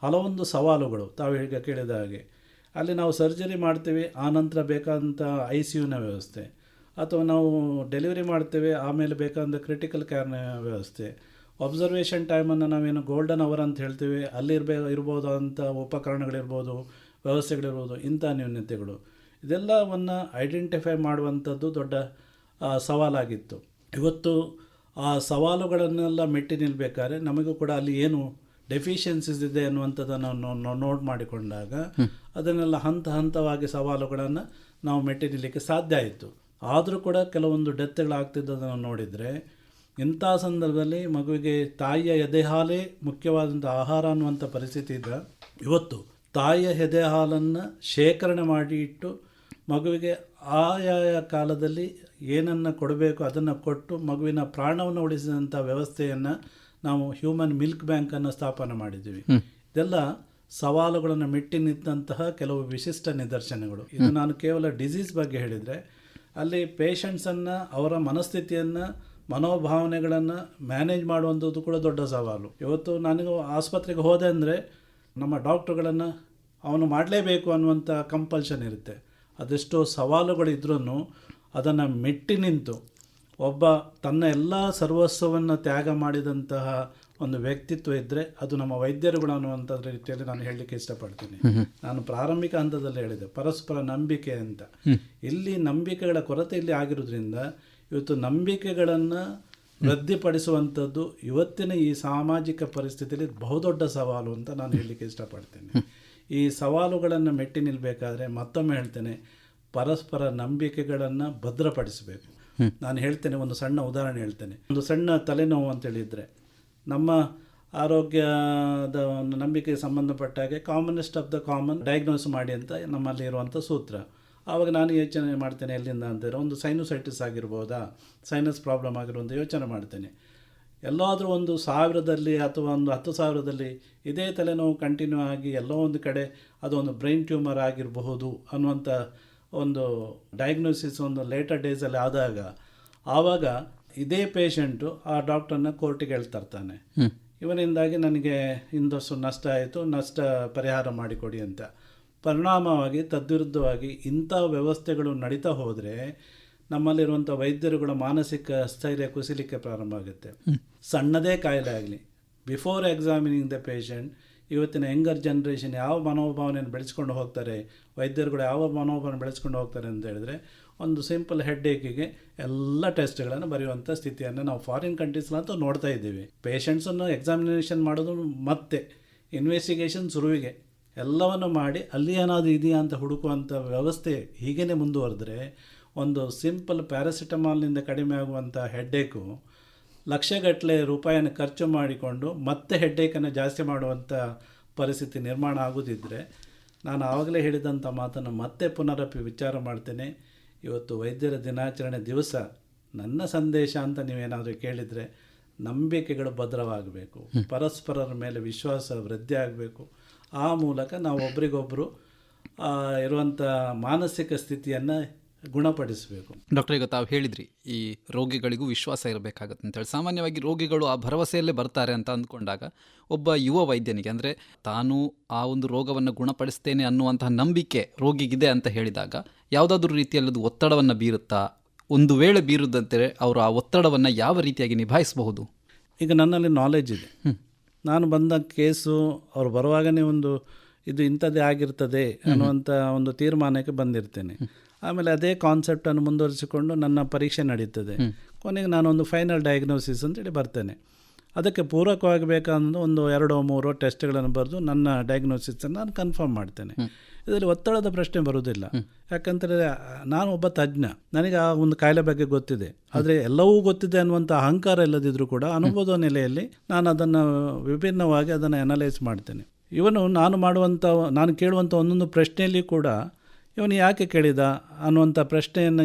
ಹಲವೊಂದು ಸವಾಲುಗಳು ತಾವು ಈಗ ಕೇಳಿದ ಹಾಗೆ, ಅಲ್ಲಿ ನಾವು ಸರ್ಜರಿ ಮಾಡ್ತೀವಿ, ಆನಂತರ ಬೇಕಾದಂಥ ICUನ ವ್ಯವಸ್ಥೆ, ಅಥವಾ ನಾವು ಡೆಲಿವರಿ ಮಾಡ್ತೇವೆ, ಆಮೇಲೆ ಬೇಕಾದಂಥ ಕ್ರಿಟಿಕಲ್ ಕೇರ್ನ ವ್ಯವಸ್ಥೆ, ಅಬ್ಸರ್ವೇಷನ್ ಟೈಮನ್ನು ನಾವೇನು ಗೋಲ್ಡನ್ ಅವರ್ ಅಂತ ಹೇಳ್ತೀವಿ, ಅಲ್ಲಿ ಇರ್ಬೋದಂಥ ಉಪಕರಣಗಳಿರ್ಬೋದು, ವ್ಯವಸ್ಥೆಗಳಿರ್ಬೋದು, ಇಂಥ ನ್ಯೂನತೆಗಳು ಇದೆಲ್ಲವನ್ನು ಐಡೆಂಟಿಫೈ ಮಾಡುವಂಥದ್ದು ದೊಡ್ಡ ಸವಾಲಾಗಿತ್ತು. ಇವತ್ತು ಆ ಸವಾಲುಗಳನ್ನೆಲ್ಲ ಮೆಟ್ಟಿ ನಿಲ್ಲಬೇಕಾದ್ರೆ ನಮಗೂ ಕೂಡ ಅಲ್ಲಿ ಏನು ಡೆಫಿಷಿಯನ್ಸೀಸ್ ಇದೆ ಅನ್ನುವಂಥದ್ದನ್ನು ನೋಟ್ ಮಾಡಿಕೊಂಡಾಗ ಅದನ್ನೆಲ್ಲ ಹಂತವಾಗಿ ಸವಾಲುಗಳನ್ನು ನಾವು ಮೆಟ್ಟಿ ನಿಲ್ಲಲಿಕ್ಕೆ ಸಾಧ್ಯ ಆಯಿತು. ಆದರೂ ಕೂಡ ಕೆಲವೊಂದು ಡೆತ್ಗಳಾಗ್ತಿದ್ದದನ್ನು ನೋಡಿದರೆ ಇಂಥ ಸಂದರ್ಭದಲ್ಲಿ ಮಗುವಿಗೆ ತಾಯಿಯ ಎದೆ ಹಾಲೇ ಮುಖ್ಯವಾದಂಥ ಆಹಾರ ಅನ್ನುವಂಥ ಪರಿಸ್ಥಿತಿ ಇದೆ. ಇವತ್ತು ತಾಯಿಯ ಎದೆ ಹಾಲನ್ನು ಶೇಖರಣೆ ಮಾಡಿ ಇಟ್ಟು ಮಗುವಿಗೆ ಆಯಾಯ ಕಾಲದಲ್ಲಿ ಏನನ್ನು ಕೊಡಬೇಕು ಅದನ್ನು ಕೊಟ್ಟು ಮಗುವಿನ ಪ್ರಾಣವನ್ನು ಉಳಿಸಿದಂಥ ವ್ಯವಸ್ಥೆಯನ್ನು ನಾವು ಹ್ಯೂಮನ್ ಮಿಲ್ಕ್ ಬ್ಯಾಂಕನ್ನು ಸ್ಥಾಪನೆ ಮಾಡಿದ್ದೀವಿ. ಇದೆಲ್ಲ ಸವಾಲುಗಳನ್ನು ಮೆಟ್ಟಿ ನಿಂತಹ ಕೆಲವು ವಿಶಿಷ್ಟ ನಿದರ್ಶನಗಳು. ಇದು ನಾನು ಕೇವಲ ಡಿಸೀಸ್ ಬಗ್ಗೆ ಹೇಳಿದರೆ, ಅಲ್ಲಿ ಪೇಷಂಟ್ಸನ್ನು ಅವರ ಮನಸ್ಥಿತಿಯನ್ನು ಮನೋಭಾವನೆಗಳನ್ನು ಮ್ಯಾನೇಜ್ ಮಾಡುವಂಥದ್ದು ಕೂಡ ದೊಡ್ಡ ಸವಾಲು. ಇವತ್ತು ನನಗೂ ಆಸ್ಪತ್ರೆಗೆ ಹೋದೆ ಅಂದರೆ ನಮ್ಮ ಡಾಕ್ಟ್ರುಗಳನ್ನು ಅವನು ಮಾಡಲೇಬೇಕು ಅನ್ನುವಂಥ ಕಂಪಲ್ಷನ್ ಇರುತ್ತೆ. ಅದೆಷ್ಟೋ ಸವಾಲುಗಳಿದ್ರೂ ಅದನ್ನು ಮೆಟ್ಟಿ ನಿಂತು ಒಬ್ಬ ತನ್ನ ಎಲ್ಲ ಸರ್ವಸ್ವವನ್ನು ತ್ಯಾಗ ಮಾಡಿದಂತಹ ಒಂದು ವ್ಯಕ್ತಿತ್ವ ಇದ್ದರೆ ಅದು ನಮ್ಮ ವೈದ್ಯರುಗಳು ಅನ್ನುವಂಥ ರೀತಿಯಲ್ಲಿ ನಾನು ಹೇಳಲಿಕ್ಕೆ ಇಷ್ಟಪಡ್ತೀನಿ. ನಾನು ಪ್ರಾರಂಭಿಕ ಹಂತದಲ್ಲಿ ಹೇಳಿದೆ ಪರಸ್ಪರ ನಂಬಿಕೆ ಅಂತ. ಇಲ್ಲಿ ನಂಬಿಕೆಗಳ ಕೊರತೆ ಇಲ್ಲಿ ಆಗಿರೋದ್ರಿಂದ ಇವತ್ತು ನಂಬಿಕೆಗಳನ್ನು ವೃದ್ಧಿಪಡಿಸುವಂಥದ್ದು ಇವತ್ತಿನ ಈ ಸಾಮಾಜಿಕ ಪರಿಸ್ಥಿತಿಯಲ್ಲಿ ಬಹುದೊಡ್ಡ ಸವಾಲು ಅಂತ ನಾನು ಹೇಳಲಿಕ್ಕೆ ಇಷ್ಟಪಡ್ತೇನೆ. ಈ ಸವಾಲುಗಳನ್ನು ಮೆಟ್ಟಿ ನಿಲ್ಲಬೇಕಾದ್ರೆ ಮತ್ತೊಮ್ಮೆ ಹೇಳ್ತೇನೆ, ಪರಸ್ಪರ ನಂಬಿಕೆಗಳನ್ನು ಭದ್ರಪಡಿಸಬೇಕು. ನಾನು ಹೇಳ್ತೇನೆ, ಒಂದು ಸಣ್ಣ ಉದಾಹರಣೆ ಹೇಳ್ತೇನೆ. ಒಂದು ಸಣ್ಣ ತಲೆನೋವು ಅಂತೇಳಿದರೆ ನಮ್ಮ ಆರೋಗ್ಯದ ಒಂದು ನಂಬಿಕೆಗೆ ಸಂಬಂಧಪಟ್ಟ ಹಾಗೆ commonest of the common diagnose ಮಾಡಿ ಅಂತ ನಮ್ಮಲ್ಲಿ ಇರುವಂಥ ಸೂತ್ರ. ಆವಾಗ ನಾನು ಯೋಚನೆ ಮಾಡ್ತೇನೆ, ಎಲ್ಲಿಂದ ಅಂತಾರೆ ಒಂದು ಸೈನುಸೈಟಿಸ್ ಆಗಿರ್ಬೋದಾ, ಸೈನಸ್ ಪ್ರಾಬ್ಲಮ್ ಆಗಿರುವಂಥ ಯೋಚನೆ ಮಾಡ್ತೇನೆ. ಎಲ್ಲಾದರೂ ಒಂದು 1000ದಲ್ಲಿ ಅಥವಾ ಒಂದು 10,000ದಲ್ಲಿ ಇದೇ ತಲೆನೋವು ಕಂಟಿನ್ಯೂ ಆಗಿ ಎಲ್ಲೋ ಒಂದು ಕಡೆ ಅದೊಂದು ಬ್ರೈನ್ ಟ್ಯೂಮರ್ ಆಗಿರಬಹುದು ಅನ್ನುವಂಥ ಒಂದು ಡಯಾಗ್ನೋಸಿಸ್ ಒಂದು ಲೇಟರ್ ಡೇಸಲ್ಲಿ ಆದಾಗ ಆವಾಗ ಇದೇ ಪೇಷಂಟು ಆ ಡಾಕ್ಟ್ರನ್ನ ಕೋರ್ಟಿಗೆ ಹೇಳ್ತಾರ್ತಾನೆ, ಇವನಿಂದಾಗಿ ನನಗೆ ಇಂದಷ್ಟು ನಷ್ಟ ಆಯಿತು, ನಷ್ಟ ಪರಿಹಾರ ಮಾಡಿಕೊಡಿ ಅಂತ. ಪರಿಣಾಮವಾಗಿ ತದ್ವಿರುದ್ಧವಾಗಿ ಇಂಥ ವ್ಯವಸ್ಥೆಗಳು ನಡೀತಾ ಹೋದರೆ ನಮ್ಮಲ್ಲಿರುವಂಥ ವೈದ್ಯರುಗಳ ಮಾನಸಿಕ ಸ್ಥೈರ್ಯ ಕುಸಿಲಿಕ್ಕೆ ಪ್ರಾರಂಭ ಆಗುತ್ತೆ. ಸಣ್ಣದೇ ಕಾಯಿಲೆ ಆಗಲಿ, ಬಿಫೋರ್ ಎಕ್ಸಾಮಿನಿಂಗ್ ದ ಪೇಷಂಟ್ ಇವತ್ತಿನ ಯಂಗರ್ ಜನ್ರೇಷನ್ ಯಾವ ಮನೋಭಾವನೆಯನ್ನು ಬೆಳೆಸ್ಕೊಂಡು ಹೋಗ್ತಾರೆ, ವೈದ್ಯರುಗಳು ಯಾವ ಮನೋಭಾವನೆ ಬೆಳೆಸ್ಕೊಂಡು ಹೋಗ್ತಾರೆ ಅಂತ ಹೇಳಿದ್ರೆ, ಒಂದು ಸಿಂಪಲ್ ಹೆಡ್ ಏಕಿಗೆ ಎಲ್ಲ ಟೆಸ್ಟ್ಗಳನ್ನು ಬರೆಯುವಂಥ ಸ್ಥಿತಿಯನ್ನು ನಾವು ಫಾರಿನ್ ಕಂಟ್ರೀಸ್ಲಂತೂ ನೋಡ್ತಾ ಇದ್ದೀವಿ. ಪೇಷಂಟ್ಸನ್ನು ಎಕ್ಸಾಮಿನೇಷನ್ ಮಾಡೋದು ಮತ್ತೆ ಇನ್ವೆಸ್ಟಿಗೇಷನ್ ಶುರುವಿಗೆ ಎಲ್ಲವನ್ನು ಮಾಡಿ ಅಲ್ಲಿ ಏನಾದರೂ ಇದೆಯಾ ಅಂತ ಹುಡುಕುವಂಥ ವ್ಯವಸ್ಥೆ ಹೀಗೇ ಮುಂದುವರೆದ್ರೆ ಒಂದು ಸಿಂಪಲ್ ಪ್ಯಾರಾಸಿಟಮಾಲ್ನಿಂದ ಕಡಿಮೆ ಆಗುವಂಥ ಹೆಡ್ಡೇಕು ಲಕ್ಷಗಟ್ಟಲೆ ರೂಪಾಯಿಯನ್ನು ಖರ್ಚು ಮಾಡಿಕೊಂಡು ಮತ್ತೆ ಹೆಡ್ಡೇಕನ್ನು ಜಾಸ್ತಿ ಮಾಡುವಂಥ ಪರಿಸ್ಥಿತಿ ನಿರ್ಮಾಣ ಆಗೋದಿದ್ದರೆ, ನಾನು ಆವಾಗಲೇ ಹೇಳಿದಂಥ ಮಾತನ್ನು ಮತ್ತೆ ಪುನರಪಿ ವಿಚಾರ ಮಾಡ್ತೇನೆ. ಇವತ್ತು ವೈದ್ಯರ ದಿನಾಚರಣೆ ದಿವಸ ನನ್ನ ಸಂದೇಶ ಅಂತ ನೀವೇನಾದರೂ ಕೇಳಿದರೆ, ನಂಬಿಕೆಗಳು ಭದ್ರವಾಗಬೇಕು, ಪರಸ್ಪರರ ಮೇಲೆ ವಿಶ್ವಾಸ ವೃದ್ಧಿ ಆಗಬೇಕು. ಆ ಮೂಲಕ ನಾವು ಒಬ್ರಿಗೊಬ್ಬರು ಇರುವಂಥ ಮಾನಸಿಕ ಸ್ಥಿತಿಯನ್ನು ಗುಣಪಡಿಸಬೇಕು. ಡಾಕ್ಟರ್, ಈಗ ತಾವು ಹೇಳಿದ್ರಿ ಈ ರೋಗಿಗಳಿಗೂ ವಿಶ್ವಾಸ ಇರಬೇಕಾಗತ್ತೆ ಅಂತೇಳಿ. ಸಾಮಾನ್ಯವಾಗಿ ರೋಗಿಗಳು ಆ ಭರವಸೆಯಲ್ಲೇ ಬರ್ತಾರೆ ಅಂತ ಅಂದ್ಕೊಂಡಾಗ ಒಬ್ಬ ಯುವ ವೈದ್ಯನಿಗೆ, ಅಂದರೆ ತಾನು ಆ ಒಂದು ರೋಗವನ್ನು ಗುಣಪಡಿಸ್ತೇನೆ ಅನ್ನುವಂತಹ ನಂಬಿಕೆ ರೋಗಿಗಿದೆ ಅಂತ ಹೇಳಿದಾಗ ಯಾವುದಾದ್ರೂ ರೀತಿಯಲ್ಲದು ಒತ್ತಡವನ್ನು ಬೀರುತ್ತಾ? ಒಂದು ವೇಳೆ ಬೀರುದಂತೆ ಅವರು ಆ ಒತ್ತಡವನ್ನು ಯಾವ ರೀತಿಯಾಗಿ ನಿಭಾಯಿಸಬಹುದು? ಈಗ ನನ್ನಲ್ಲಿ ನಾಲೆಜ್ ಇದೆ. ನಾನು ಬಂದ ಕೇಸು ಅವ್ರು ಬರುವಾಗಲೇ ಒಂದು ಇದು ಇಂಥದ್ದೇ ಆಗಿರ್ತದೆ ಅನ್ನುವಂಥ ಒಂದು ತೀರ್ಮಾನಕ್ಕೆ ಬಂದಿರ್ತೇನೆ. ಆಮೇಲೆ ಅದೇ ಕಾನ್ಸೆಪ್ಟನ್ನು ಮುಂದುವರಿಸಿಕೊಂಡು ನನ್ನ ಪರೀಕ್ಷೆ ನಡೀತದೆ. ಕೊನೆಗೆ ನಾನೊಂದು ಫೈನಲ್ ಡಯಾಗ್ನೋಸಿಸ್ ಅಂತೇಳಿ ಬರ್ತೇನೆ. ಅದಕ್ಕೆ ಪೂರಕವಾಗಬೇಕನ್ನೋ ಒಂದು 2-3 ಟೆಸ್ಟ್ಗಳನ್ನು ಬರೆದು ನನ್ನ ಡಯಾಗ್ನೋಸಿಸನ್ನು ನಾನು ಕನ್ಫರ್ಮ್ ಮಾಡ್ತೇನೆ. ಇದರಲ್ಲಿ ಒತ್ತಡದ ಪ್ರಶ್ನೆ ಬರುವುದಿಲ್ಲ. ಯಾಕಂತೇಳಿದ್ರೆ ನಾನು ಒಬ್ಬ ತಜ್ಞ, ನನಗೆ ಆ ಒಂದು ಕಾಯಿಲೆ ಬಗ್ಗೆ ಗೊತ್ತಿದೆ. ಆದರೆ ಎಲ್ಲವೂ ಗೊತ್ತಿದೆ ಅನ್ನುವಂಥ ಅಹಂಕಾರ ಇಲ್ಲದಿದ್ದರೂ ಕೂಡ ಅನುಭವದ ನೆಲೆಯಲ್ಲಿ ನಾನು ಅದನ್ನು ವಿಭಿನ್ನವಾಗಿ ಅದನ್ನು ಅನಲೈಸ್ ಮಾಡ್ತೇನೆ. ಇವನು ನಾನು ಕೇಳುವಂಥ ಒಂದೊಂದು ಪ್ರಶ್ನೆಯಲ್ಲಿ ಕೂಡ ಇವನು ಯಾಕೆ ಕೇಳಿದ ಅನ್ನುವಂಥ ಪ್ರಶ್ನೆಯನ್ನು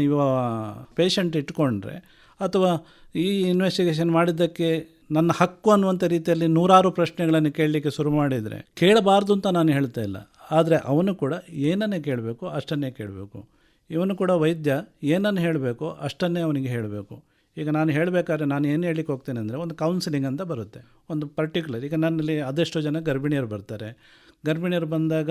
ಪೇಷಂಟ್ ಇಟ್ಕೊಂಡ್ರೆ, ಅಥವಾ ಈ ಇನ್ವೆಸ್ಟಿಗೇಷನ್ ಮಾಡಿದ್ದಕ್ಕೆ ನನ್ನ ಹಕ್ಕು ಅನ್ನುವಂಥ ರೀತಿಯಲ್ಲಿ 100 ಪ್ರಶ್ನೆಗಳನ್ನು ಕೇಳಲಿಕ್ಕೆ ಶುರು ಮಾಡಿದರೆ, ಕೇಳಬಾರ್ದು ಅಂತ ನಾನು ಹೇಳ್ತಾ ಇಲ್ಲ, ಆದರೆ ಅವನು ಕೂಡ ಏನನ್ನೇ ಕೇಳಬೇಕು ಅಷ್ಟನ್ನೇ ಕೇಳಬೇಕು. ಇವನು ಕೂಡ ವೈದ್ಯ ಏನನ್ನು ಹೇಳಬೇಕು ಅಷ್ಟನ್ನೇ ಅವನಿಗೆ ಹೇಳಬೇಕು. ಈಗ ನಾನು ಹೇಳಬೇಕಾದ್ರೆ ನಾನು ಏನು ಹೇಳಲಿಕ್ಕೆ ಹೋಗ್ತೇನೆ ಅಂದರೆ, ಒಂದು ಕೌನ್ಸಿಲಿಂಗ್ ಅಂತ ಬರುತ್ತೆ, ಒಂದು ಪರ್ಟಿಕ್ಯುಲರ್. ಈಗ ನನ್ನಲ್ಲಿ ಅದೆಷ್ಟೋ ಜನ ಗರ್ಭಿಣಿಯರು ಬರ್ತಾರೆ. ಗರ್ಭಿಣಿಯರು ಬಂದಾಗ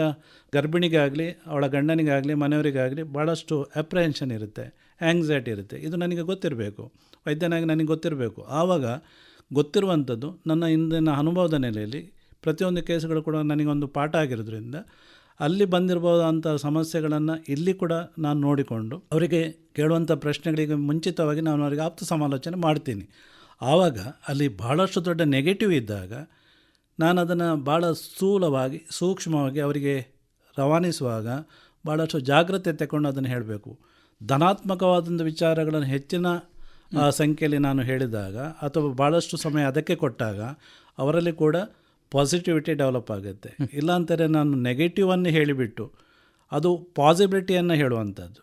ಗರ್ಭಿಣಿಗೆ ಆಗಲಿ ಅವಳ ಗಂಡನಿಗಾಗಲಿ ಮನೆಯವರಿಗಾಗಲಿ ಭಾಳಷ್ಟು ಅಪ್ರಹೆನ್ಷನ್ ಇರುತ್ತೆ, ಆ್ಯಂಗ್ಸೈಟಿ ಇರುತ್ತೆ. ಇದು ನನಗೆ ಗೊತ್ತಿರಬೇಕು, ವೈದ್ಯನಾಗಿ ನನಗೆ ಗೊತ್ತಿರಬೇಕು. ಆವಾಗ ಗೊತ್ತಿರುವಂಥದ್ದು ನನ್ನ ಹಿಂದಿನ ಅನುಭವದ ನೆಲೆಯಲ್ಲಿ ಪ್ರತಿಯೊಂದು ಕೇಸುಗಳು ಕೂಡ ನನಗೊಂದು ಪಾಠ ಆಗಿರೋದ್ರಿಂದ ಅಲ್ಲಿ ಬಂದಿರ್ಬೋದಂಥ ಸಮಸ್ಯೆಗಳನ್ನು ಇಲ್ಲಿ ಕೂಡ ನಾನು ನೋಡಿಕೊಂಡು ಅವರಿಗೆ ಕೇಳುವಂಥ ಪ್ರಶ್ನೆಗಳಿಗೆ ಮುಂಚಿತವಾಗಿ ನಾನು ಅವರಿಗೆ ಆಪ್ತ ಸಮಾಲೋಚನೆ ಮಾಡ್ತೀನಿ. ಆವಾಗ ಅಲ್ಲಿ ಭಾಳಷ್ಟು ದೊಡ್ಡ ನೆಗೆಟಿವ್ ಇದ್ದಾಗ ನಾನು ಅದನ್ನು ಭಾಳ ಸ್ಥೂಲವಾಗಿ ಸೂಕ್ಷ್ಮವಾಗಿ ಅವರಿಗೆ ರವಾನಿಸುವಾಗ ಭಾಳಷ್ಟು ಜಾಗ್ರತೆ ತಗೊಂಡು ಅದನ್ನು ಹೇಳಬೇಕು. ಧನಾತ್ಮಕವಾದಂಥ ವಿಚಾರಗಳನ್ನು ಹೆಚ್ಚಿನ ಸಂಖ್ಯೆಯಲ್ಲಿ ನಾನು ಹೇಳಿದಾಗ ಅಥವಾ ಭಾಳಷ್ಟು ಸಮಯ ಅದಕ್ಕೆ ಕೊಟ್ಟಾಗ ಅವರಲ್ಲಿ ಕೂಡ ಪಾಸಿಟಿವಿಟಿ ಡೆವಲಪ್ ಆಗುತ್ತೆ. ಇಲ್ಲಾಂದರೆ ನಾನು ನೆಗೆಟಿವನ್ನು ಹೇಳಿಬಿಟ್ಟು ಅದು ಪಾಸಿಬಿಲಿಟಿಯನ್ನು ಹೇಳುವಂಥದ್ದು,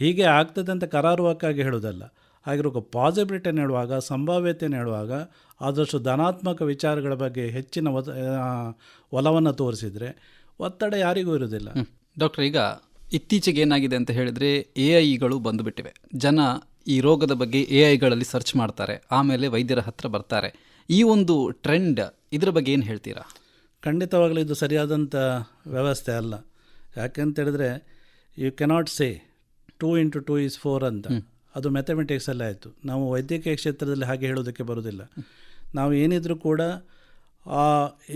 ಹೀಗೆ ಆಗ್ತದೆ ಅಂತ ಕರಾರುವಕ್ಕಾಗಿ ಹೇಳೋದಲ್ಲ. ಆಗಿರೋ ಪಾಸಿಬಿಲಿಟಿಯನ್ನು ಹೇಳುವಾಗ, ಸಂಭಾವ್ಯತೆಯನ್ನು ಹೇಳುವಾಗ ಆದಷ್ಟು ಧನಾತ್ಮಕ ವಿಚಾರಗಳ ಬಗ್ಗೆ ಹೆಚ್ಚಿನ ಒಲವನ್ನು ತೋರಿಸಿದರೆ ಒತ್ತಡ ಯಾರಿಗೂ ಇರೋದಿಲ್ಲ. ಡಾಕ್ಟರ್, ಈಗ ಇತ್ತೀಚೆಗೆ ಏನಾಗಿದೆ ಅಂತ ಹೇಳಿದರೆ AI ಬಂದುಬಿಟ್ಟಿವೆ. ಜನ ಈ ರೋಗದ ಬಗ್ಗೆ AI ಸರ್ಚ್ ಮಾಡ್ತಾರೆ, ಆಮೇಲೆ ವೈದ್ಯರ ಹತ್ರ ಬರ್ತಾರೆ. ಈ ಒಂದು ಟ್ರೆಂಡ್, ಇದರ ಬಗ್ಗೆ ಏನು ಹೇಳ್ತೀರಾ? ಖಂಡಿತವಾಗಲೂ ಇದು ಸರಿಯಾದಂಥ ವ್ಯವಸ್ಥೆ ಅಲ್ಲ. ಯಾಕೆಂತ ಹೇಳಿದ್ರೆ ಯು ಕೆನಾಟ್ ಸೇ 2 × 2 = 4 ಅಂತ. ಅದು ಮ್ಯಾಥಮೆಟಿಕ್ಸಲ್ಲೇ ಆಯಿತು. ನಾವು ವೈದ್ಯಕೀಯ ಕ್ಷೇತ್ರದಲ್ಲಿ ಹಾಗೆ ಹೇಳೋದಕ್ಕೆ ಬರೋದಿಲ್ಲ. ನಾವು ಏನಿದ್ರೂ ಕೂಡ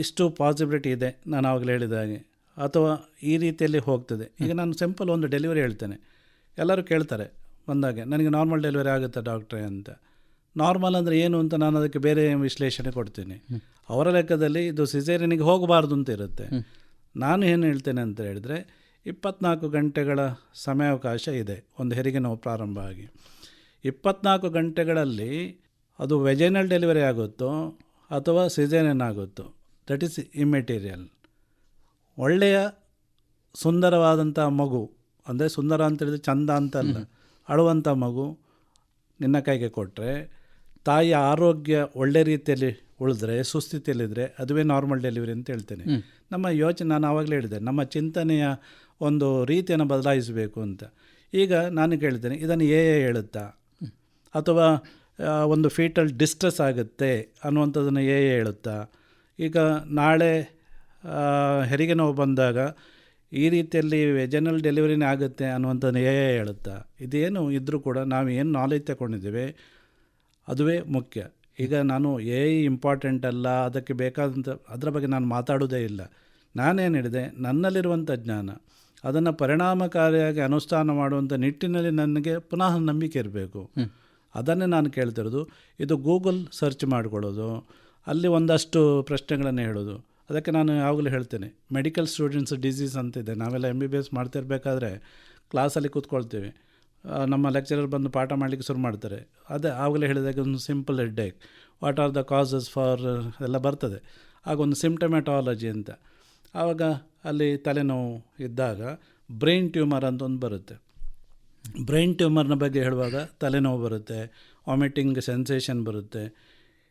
ಇಷ್ಟು ಪಾಸಿಬಿಲಿಟಿ ಇದೆ, ನಾನು ಆವಾಗಲೇ ಹೇಳಿದ ಹಾಗೆ, ಅಥವಾ ಈ ರೀತಿಯಲ್ಲಿ ಹೋಗ್ತದೆ. ಈಗ ನಾನು ಸಿಂಪಲ್ ಒಂದು ಡೆಲಿವರಿ ಹೇಳ್ತೇನೆ. ಎಲ್ಲರೂ ಕೇಳ್ತಾರೆ ಬಂದಾಗೆ, ನನಗೆ ನಾರ್ಮಲ್ ಡೆಲಿವರಿ ಆಗುತ್ತಾ ಡಾಕ್ಟ್ರೇ ಅಂತ. ನಾರ್ಮಲ್ ಅಂದರೆ ಏನು ಅಂತ ನಾನು ಅದಕ್ಕೆ ಬೇರೆ ವಿಶ್ಲೇಷಣೆ ಕೊಡ್ತೀನಿ. ಅವರ ಲೆಕ್ಕದಲ್ಲಿ ಇದು ಸಿಸೇರಿಯನಿಗೆ ಹೋಗಬಾರ್ದು ಅಂತ ಇರುತ್ತೆ. ನಾನು ಏನು ಹೇಳ್ತೇನೆ ಅಂತ ಹೇಳಿದರೆ 24 ಗಂಟೆಗಳ ಸಮಯಾವಕಾಶ ಇದೆ ಒಂದು ಹೆರಿಗೆ ನೋವು ಪ್ರಾರಂಭ ಆಗಿ. 24 ಗಂಟೆಗಳಲ್ಲಿ ಅದು ವೆಜೈನಲ್ ಡೆಲಿವರಿ ಆಗುತ್ತೋ ಅಥವಾ ಸಿಸೇರಿಯನ್ ಆಗುತ್ತೋ, ದಟ್ ಈಸ್ ಇಮ್ಮೆಟೀರಿಯಲ್. ಒಳ್ಳೆಯ ಸುಂದರವಾದಂಥ ಮಗು, ಅಂದರೆ ಸುಂದರ ಅಂತ ಹೇಳಿದ್ರೆ ಚಂದ ಅಂತಲ್ಲ, ಅಳುವಂಥ ಮಗು ನಿನ್ನ ಕೈಗೆ ಕೊಟ್ಟರೆ, ತಾಯಿಯ ಆರೋಗ್ಯ ಒಳ್ಳೆ ರೀತಿಯಲ್ಲಿ ಉಳಿದ್ರೆ, ಸುಸ್ಥಿತಿಯಲ್ಲಿದ್ದರೆ, ಅದುವೇ ನಾರ್ಮಲ್ ಡೆಲಿವರಿ ಅಂತ ಹೇಳ್ತೇನೆ. ನಮ್ಮ ಯೋಚನೆ, ನಾನು ಆವಾಗಲೇ ಹೇಳಿದೆ, ನಮ್ಮ ಚಿಂತನೆಯ ಒಂದು ರೀತಿಯನ್ನು ಬದಲಾಯಿಸಬೇಕು ಅಂತ. ಈಗ ನಾನು ಕೇಳ್ತೇನೆ, ಇದನ್ನು ಹೇಳುತ್ತಾ, ಅಥವಾ ಒಂದು ಫೀಟಲ್ ಡಿಸ್ಟ್ರೆಸ್ ಆಗುತ್ತೆ ಅನ್ನುವಂಥದ್ದನ್ನು ಹೇಳುತ್ತಾ? ಈಗ ನಾಳೆ ಹೆರಿಗೆ ನೋವು ಬಂದಾಗ ಈ ರೀತಿಯಲ್ಲಿ ವೆಜನಲ್ ಡೆಲಿವರಿನೇ ಆಗುತ್ತೆ ಅನ್ನುವಂಥದ್ದು ಹೇಳುತ್ತಾ? ಇದೇನು ಇದ್ದರೂ ಕೂಡ ನಾವು ಏನು ನಾಲೆಜ್ ತಗೊಂಡಿದ್ದೇವೆ ಅದುವೇ ಮುಖ್ಯ. ಈಗ ನಾನು ಇಂಪಾರ್ಟೆಂಟ್ ಅಲ್ಲ, ಅದಕ್ಕೆ ಬೇಕಾದಂಥ ಅದರ ಬಗ್ಗೆ ನಾನು ಮಾತಾಡೋದೇ ಇಲ್ಲ. ನಾನೇನು ಹೇಳಿದೆ, ನನ್ನಲ್ಲಿರುವಂಥ ಜ್ಞಾನ ಅದನ್ನು ಪರಿಣಾಮಕಾರಿಯಾಗಿ ಅನುಷ್ಠಾನ ಮಾಡುವಂಥ ನಿಟ್ಟಿನಲ್ಲಿ ನನಗೆ ಪುನಃ ನಂಬಿಕೆ ಇರಬೇಕು. ಅದನ್ನೇ ನಾನು ಕೇಳ್ತಿರೋದು. ಇದು ಗೂಗಲ್ ಸರ್ಚ್ ಮಾಡಿಕೊಳ್ಳೋದು, ಅಲ್ಲಿ ಒಂದಷ್ಟು ಪ್ರಶ್ನೆಗಳನ್ನು ಹೇಳೋದು. ಅದಕ್ಕೆ ನಾನು ಯಾವಾಗಲೂ ಹೇಳ್ತೇನೆ, ಮೆಡಿಕಲ್ ಸ್ಟೂಡೆಂಟ್ಸ್ ಡಿಸೀಸ್ ಅಂತಿದೆ. ನಾವೆಲ್ಲ MBBS ಮಾಡ್ತಿರ್ಬೇಕಾದ್ರೆ ಕ್ಲಾಸಲ್ಲಿ ಕೂತ್ಕೊಳ್ತೀವಿ, ನಮ್ಮ ಲೆಕ್ಚರರ್ ಬಂದು ಪಾಠ ಮಾಡಲಿಕ್ಕೆ ಶುರು ಮಾಡ್ತಾರೆ. ಅದೇ ಆವಾಗಲೇ ಹೇಳಿದಾಗ ಒಂದು simple headache, what are the causes for ಎಲ್ಲ ಬರ್ತದೆ. ಆಗ ಒಂದು ಸಿಂಪ್ಟಮ್ಯಾಟಾಲಜಿ ಅಂತ, ಆವಾಗ ಅಲ್ಲಿ ತಲೆನೋವು ಇದ್ದಾಗ ಬ್ರೈನ್ ಟ್ಯೂಮರ್ ಅಂತ ಒಂದು ಬರುತ್ತೆ. ಬ್ರೈನ್ ಟ್ಯೂಮರ್ನ ಬಗ್ಗೆ ಹೇಳುವಾಗ ತಲೆನೋವು ಬರುತ್ತೆ, ವಾಮಿಟಿಂಗ್ ಸೆನ್ಸೇಷನ್ ಬರುತ್ತೆ.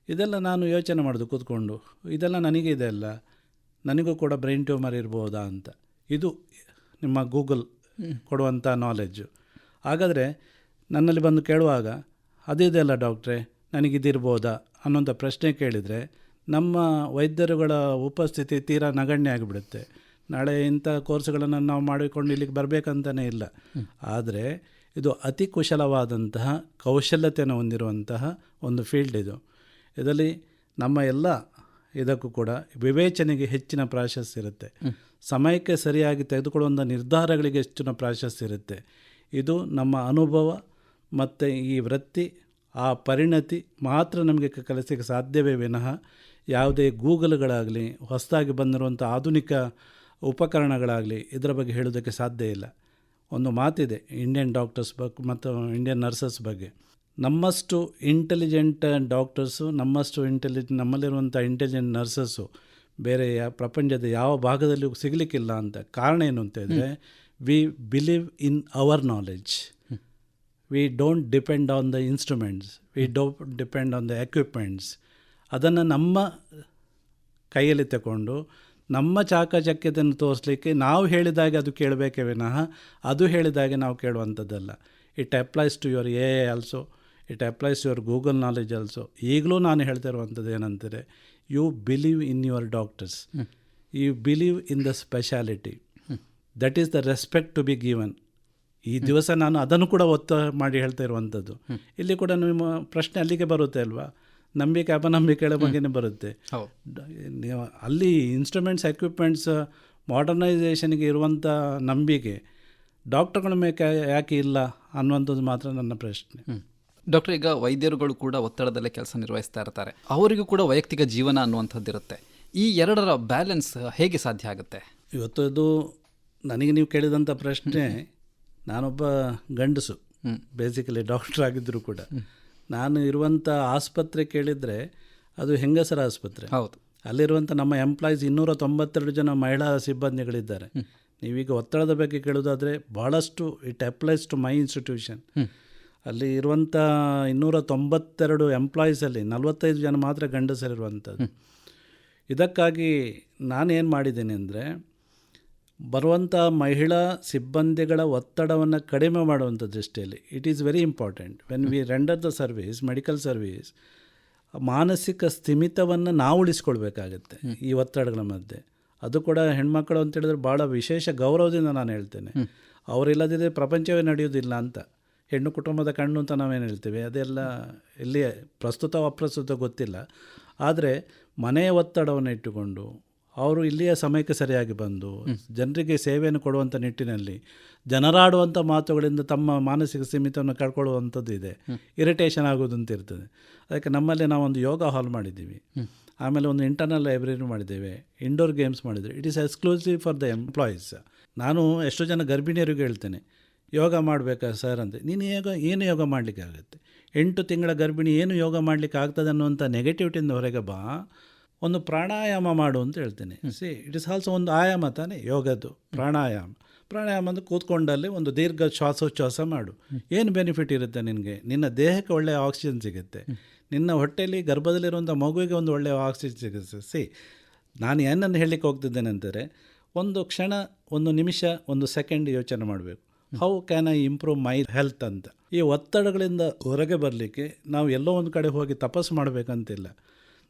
ಇದೆಲ್ಲ ನಾನು ಯೋಚನೆ ಮಾಡೋದು ಕೂತ್ಕೊಂಡು, ಇದೆಲ್ಲ ನನಗೆ ಇದೆ ಅಲ್ಲ, ನನಗೂ ಕೂಡ ಬ್ರೈನ್ ಟ್ಯೂಮರ್ ಇರ್ಬೋದಾ ಅಂತ. ಇದು ನಿಮ್ಮ ಗೂಗಲ್ ಕೊಡುವಂಥ ನಾಲೆಡ್ಜು. ಹಾಗಾದರೆ ನನ್ನಲ್ಲಿ ಬಂದು ಕೇಳುವಾಗ ಅದಿದೆಯಲ್ಲ ಡಾಕ್ಟ್ರೇ, ನನಗಿದಿರ್ಬೋದಾ ಅನ್ನೋಂಥ ಪ್ರಶ್ನೆ ಕೇಳಿದರೆ ನಮ್ಮ ವೈದ್ಯರುಗಳ ಉಪಸ್ಥಿತಿ ತೀರಾ ನಗಣ್ಯ ಆಗಿಬಿಡುತ್ತೆ. ನಾಳೆ ಇಂಥ ಕೋರ್ಸ್ಗಳನ್ನು ನಾವು ಮಾಡಿಕೊಂಡು ಇಲ್ಲಿಗೆ ಬರಬೇಕಂತಲೇ ಇಲ್ಲ. ಆದರೆ ಇದು ಅತಿ ಕುಶಲವಾದಂತಹ ಕೌಶಲ್ಯತೆಯನ್ನು ಹೊಂದಿರುವಂತಹ ಒಂದು ಫೀಲ್ಡ್ ಇದು. ಇದರಲ್ಲಿ ನಮ್ಮ ಎಲ್ಲ ಇದಕ್ಕೂ ಕೂಡ ವಿವೇಚನೆಗೆ ಹೆಚ್ಚಿನ ಪ್ರಾಶಸ್ತ್ಯ ಇರುತ್ತೆ. ಸಮಯಕ್ಕೆ ಸರಿಯಾಗಿ ತೆಗೆದುಕೊಳ್ಳುವಂಥ ನಿರ್ಧಾರಗಳಿಗೆ ಹೆಚ್ಚಿನ ಪ್ರಾಶಸ್ತ್ಯ ಇರುತ್ತೆ. ಇದು ನಮ್ಮ ಅನುಭವ ಮತ್ತು ಈ ವೃತ್ತಿ, ಆ ಪರಿಣತಿ ಮಾತ್ರ ನಮಗೆ ಕಲಿಸಲಿಕ್ಕೆ ಸಾಧ್ಯವೇ ವಿನಃ ಯಾವುದೇ ಗೂಗಲ್ಗಳಾಗಲಿ, ಹೊಸದಾಗಿ ಬಂದಿರುವಂಥ ಆಧುನಿಕ ಉಪಕರಣಗಳಾಗಲಿ ಇದರ ಬಗ್ಗೆ ಹೇಳೋದಕ್ಕೆ ಸಾಧ್ಯ ಇಲ್ಲ. ಒಂದು ಮಾತಿದೆ ಇಂಡಿಯನ್ ಡಾಕ್ಟರ್ಸ್ ಬಗ್ಗೆ ಮತ್ತು ಇಂಡಿಯನ್ ನರ್ಸಸ್ ಬಗ್ಗೆ, ನಮ್ಮಷ್ಟು ಇಂಟೆಲಿಜೆಂಟ್ ಡಾಕ್ಟರ್ಸು, ನಮ್ಮಲ್ಲಿರುವಂಥ ಇಂಟೆಲಿಜೆಂಟ್ ನರ್ಸಸ್ಸು ಬೇರೆ ಪ್ರಪಂಚದ ಯಾವ ಭಾಗದಲ್ಲೂ ಸಿಗಲಿಕ್ಕಿಲ್ಲ ಅಂತ. ಕಾರಣ ಏನು ಅಂತ ಹೇಳಿದ್ರೆ, we believe in our knowledge. We don't depend on the instruments, we don't depend on the equipments. ಅದನ್ನು ನಮ್ಮ ಕೈಯಲ್ಲಿ ತಗೊಂಡು ನಮ್ಮ ಚಾಕಚಕ್ಯತೆಯನ್ನು ತೋರಿಸಲಿಕ್ಕೆ ನಾವು ಹೇಳಿದಾಗೆ ಅದು ಕೇಳಬೇಕೇ ವಿನಃ ಅದು ಹೇಳಿದಾಗೆ ನಾವು ಕೇಳುವಂಥದ್ದಲ್ಲ. It applies to your AI also, it applies to your Google knowledge also. ಈಗಲೂ ನಾನು ಹೇಳ್ತಾ ಇರುವಂಥದ್ದು ಏನಂದರೆ, you believe in your doctors, you believe in the speciality, that is the respect to be given. ಈ ದಿವಸ ನಾನು ಅದನ್ನು ಕೂಡ ಒತ್ತಾಯ ಮಾಡಿ ಹೇಳ್ತಾ ಇರುವಂಥದ್ದು. ಇಲ್ಲಿ ಕೂಡ ನಿಮ್ಮ ಪ್ರಶ್ನೆ ಅಲ್ಲಿಗೆ ಬರುತ್ತೆ ಅಲ್ವಾ, ನಂಬಿಕೆ ಅಪನಂಬಿಕೆಗಳ ಬಗ್ಗೆನೇ ಬರುತ್ತೆ. ನೀವು ಅಲ್ಲಿ ಇನ್ಸ್ಟ್ರೂಮೆಂಟ್ಸ್, ಎಕ್ವಿಪ್ಮೆಂಟ್ಸ್, ಮಾಡರ್ನೈಸೇಷನ್ಗೆ ಇರುವಂಥ ನಂಬಿಕೆ ಡಾಕ್ಟರ್ಗಳ ಮೇಲೆ ಯಾಕೆ ಇಲ್ಲ ಅನ್ನುವಂಥದ್ದು ಮಾತ್ರ ನನ್ನ ಪ್ರಶ್ನೆ. ಡಾಕ್ಟರ್, ಈಗ ವೈದ್ಯರುಗಳು ಕೂಡ ಒತ್ತಡದಲ್ಲೇ ಕೆಲಸ ನಿರ್ವಹಿಸ್ತಾ ಇರ್ತಾರೆ, ಅವರಿಗೂ ಕೂಡ ವೈಯಕ್ತಿಕ ಜೀವನ ಅನ್ನುವಂಥದ್ದು ಇರುತ್ತೆ. ಈ ಎರಡರ ಬ್ಯಾಲೆನ್ಸ್ ಹೇಗೆ ಸಾಧ್ಯ ಆಗುತ್ತೆ? ಇವತ್ತು ಅದು ನನಗೆ ನೀವು ಕೇಳಿದಂಥ ಪ್ರಶ್ನೆ, ನಾನೊಬ್ಬ ಗಂಡಸು, ಬೇಸಿಕಲಿ ಡಾಕ್ಟರ್ ಆಗಿದ್ದರೂ ಕೂಡ ನಾನು ಇರುವಂಥ ಆಸ್ಪತ್ರೆ ಕೇಳಿದರೆ ಅದು ಹೆಂಗಸರ ಆಸ್ಪತ್ರೆ. ಹೌದು. ಅಲ್ಲಿರುವಂಥ ನಮ್ಮ ಎಂಪ್ಲಾಯೀಸ್ 292 ಜನ ಮಹಿಳಾ ಸಿಬ್ಬಂದಿಗಳಿದ್ದಾರೆ. ನೀವೀಗ ಒತ್ತಡದ ಬಗ್ಗೆ ಕೇಳೋದಾದರೆ ಭಾಳಷ್ಟು it applies to my institution. ಅಲ್ಲಿ ಇರುವಂಥ 292 ಎಂಪ್ಲಾಯೀಸಲ್ಲಿ 45 ಜನ ಮಾತ್ರ ಗಂಡಸರಿರುವಂಥದ್ದು. ಇದಕ್ಕಾಗಿ ನಾನೇನು ಮಾಡಿದ್ದೇನೆ ಅಂದರೆ, ಬರುವಂಥ ಮಹಿಳಾ ಸಿಬ್ಬಂದಿಗಳ ಒತ್ತಡವನ್ನು ಕಡಿಮೆ ಮಾಡುವಂಥ ದೃಷ್ಟಿಯಲ್ಲಿ it is very important when we render the service, medical service, ಮಾನಸಿಕ ಸ್ಥಿಮಿತವನ್ನು ನಾವು ಉಳಿಸ್ಕೊಳ್ಬೇಕಾಗತ್ತೆ ಈ ಒತ್ತಡಗಳ ಮಧ್ಯೆ. ಅದು ಕೂಡ ಹೆಣ್ಮಕ್ಳು ಅಂತ ಹೇಳಿದ್ರೆ ಭಾಳ ವಿಶೇಷ ಗೌರವದಿಂದ ನಾನು ಹೇಳ್ತೇನೆ. ಅವರಿಲ್ಲದಿದ್ದರೆ ಪ್ರಪಂಚವೇ ನಡೆಯೋದಿಲ್ಲ ಅಂತ. ಹೆಣ್ಣು ಕುಟುಂಬದ ಕಣ್ಣು ಅಂತ ನಾವೇನು ಹೇಳ್ತೀವಿ, ಅದೆಲ್ಲ ಇಲ್ಲಿ ಪ್ರಸ್ತುತ ಅಪ್ರಸ್ತುತ ಗೊತ್ತಿಲ್ಲ. ಆದರೆ ಮನೆಯ ಒತ್ತಡವನ್ನು ಇಟ್ಟುಕೊಂಡು ಅವರು ಇಲ್ಲಿಯ ಸಮಯಕ್ಕೆ ಸರಿಯಾಗಿ ಬಂದು ಜನರಿಗೆ ಸೇವೆಯನ್ನು ಕೊಡುವಂಥ ನಿಟ್ಟಿನಲ್ಲಿ ಜನರಾಡುವಂಥ ಮಾತುಗಳಿಂದ ತಮ್ಮ ಮಾನಸಿಕ ಸೀಮಿತವನ್ನು ಕಳ್ಕೊಳ್ಳುವಂಥದ್ದು ಇದೆ. ಇರಿಟೇಷನ್ ಆಗೋದು ಅಂತ ಇರ್ತದೆ. ಅದಕ್ಕೆ ನಮ್ಮಲ್ಲಿ ನಾವೊಂದು ಯೋಗ ಹಾಲ್ ಮಾಡಿದ್ದೀವಿ, ಆಮೇಲೆ ಒಂದು ಇಂಟರ್ನಲ್ ಲೈಬ್ರರಿ ಮಾಡಿದ್ದೇವೆ, ಇಂಡೋರ್ ಗೇಮ್ಸ್ ಮಾಡಿದ್ದೇವೆ. It is exclusive for the employees. ನಾನು ಎಷ್ಟೋ ಜನ ಗರ್ಭಿಣಿಯರಿಗೆ ಹೇಳ್ತೇನೆ, ಯೋಗ ಮಾಡಬೇಕಾ ಸರ್ ಅಂತ. ನೀನು ಏನು ಯೋಗ ಮಾಡಲಿಕ್ಕೆ ಆಗುತ್ತೆ? 8 ತಿಂಗಳ ಗರ್ಭಿಣಿ ಏನು ಯೋಗ ಮಾಡಲಿಕ್ಕೆ ಆಗ್ತದೆ ಅನ್ನುವಂಥ ನೆಗೆಟಿವಿಟಿಯಿಂದ ಹೊರಗೆ ಬಾ, ಒಂದು ಪ್ರಾಣಾಯಾಮ ಮಾಡು ಅಂತ ಹೇಳ್ತೇನೆ. ಇಟ್ ಇಸ್ ಆಲ್ಸೋ ಒಂದು ಆಯಾಮ ತಾನೇ ಯೋಗದ್ದು. ಪ್ರಾಣಾಯಾಮ ಅಂದರೆ ಕೂತ್ಕೊಂಡಲ್ಲಿ ಒಂದು ದೀರ್ಘ ಶ್ವಾಸೋಚ್ಛ್ವಾಸ ಮಾಡು. ಏನು ಬೆನಿಫಿಟ್ ಇರುತ್ತೆ ನಿನಗೆ? ನಿನ್ನ ದೇಹಕ್ಕೆ ಒಳ್ಳೆಯ ಆಕ್ಸಿಜನ್ ಸಿಗುತ್ತೆ, ನಿನ್ನ ಹೊಟ್ಟೆಯಲ್ಲಿ ಗರ್ಭದಲ್ಲಿರುವಂಥ ಮಗುವಿಗೆ ಒಂದು ಒಳ್ಳೆಯ ಆಕ್ಸಿಜನ್ ಸಿಗುತ್ತೆ. ನಾನು ಏನನ್ನು ಹೇಳಲಿಕ್ಕೆ ಹೋಗ್ತಿದ್ದೇನೆ ಅಂತಾರೆ, ಒಂದು ಕ್ಷಣ, ಒಂದು ನಿಮಿಷ, ಒಂದು ಸೆಕೆಂಡ್ ಯೋಚನೆ ಮಾಡಬೇಕು, how can I improve my health ಅಂತ. ಈ ಒತ್ತಡಗಳಿಂದ ಹೊರಗೆ ಬರಲಿಕ್ಕೆ ನಾವು ಎಲ್ಲೋ ಒಂದು ಕಡೆ ಹೋಗಿ ತಪಸ್ಸು ಮಾಡಬೇಕಂತಿಲ್ಲ.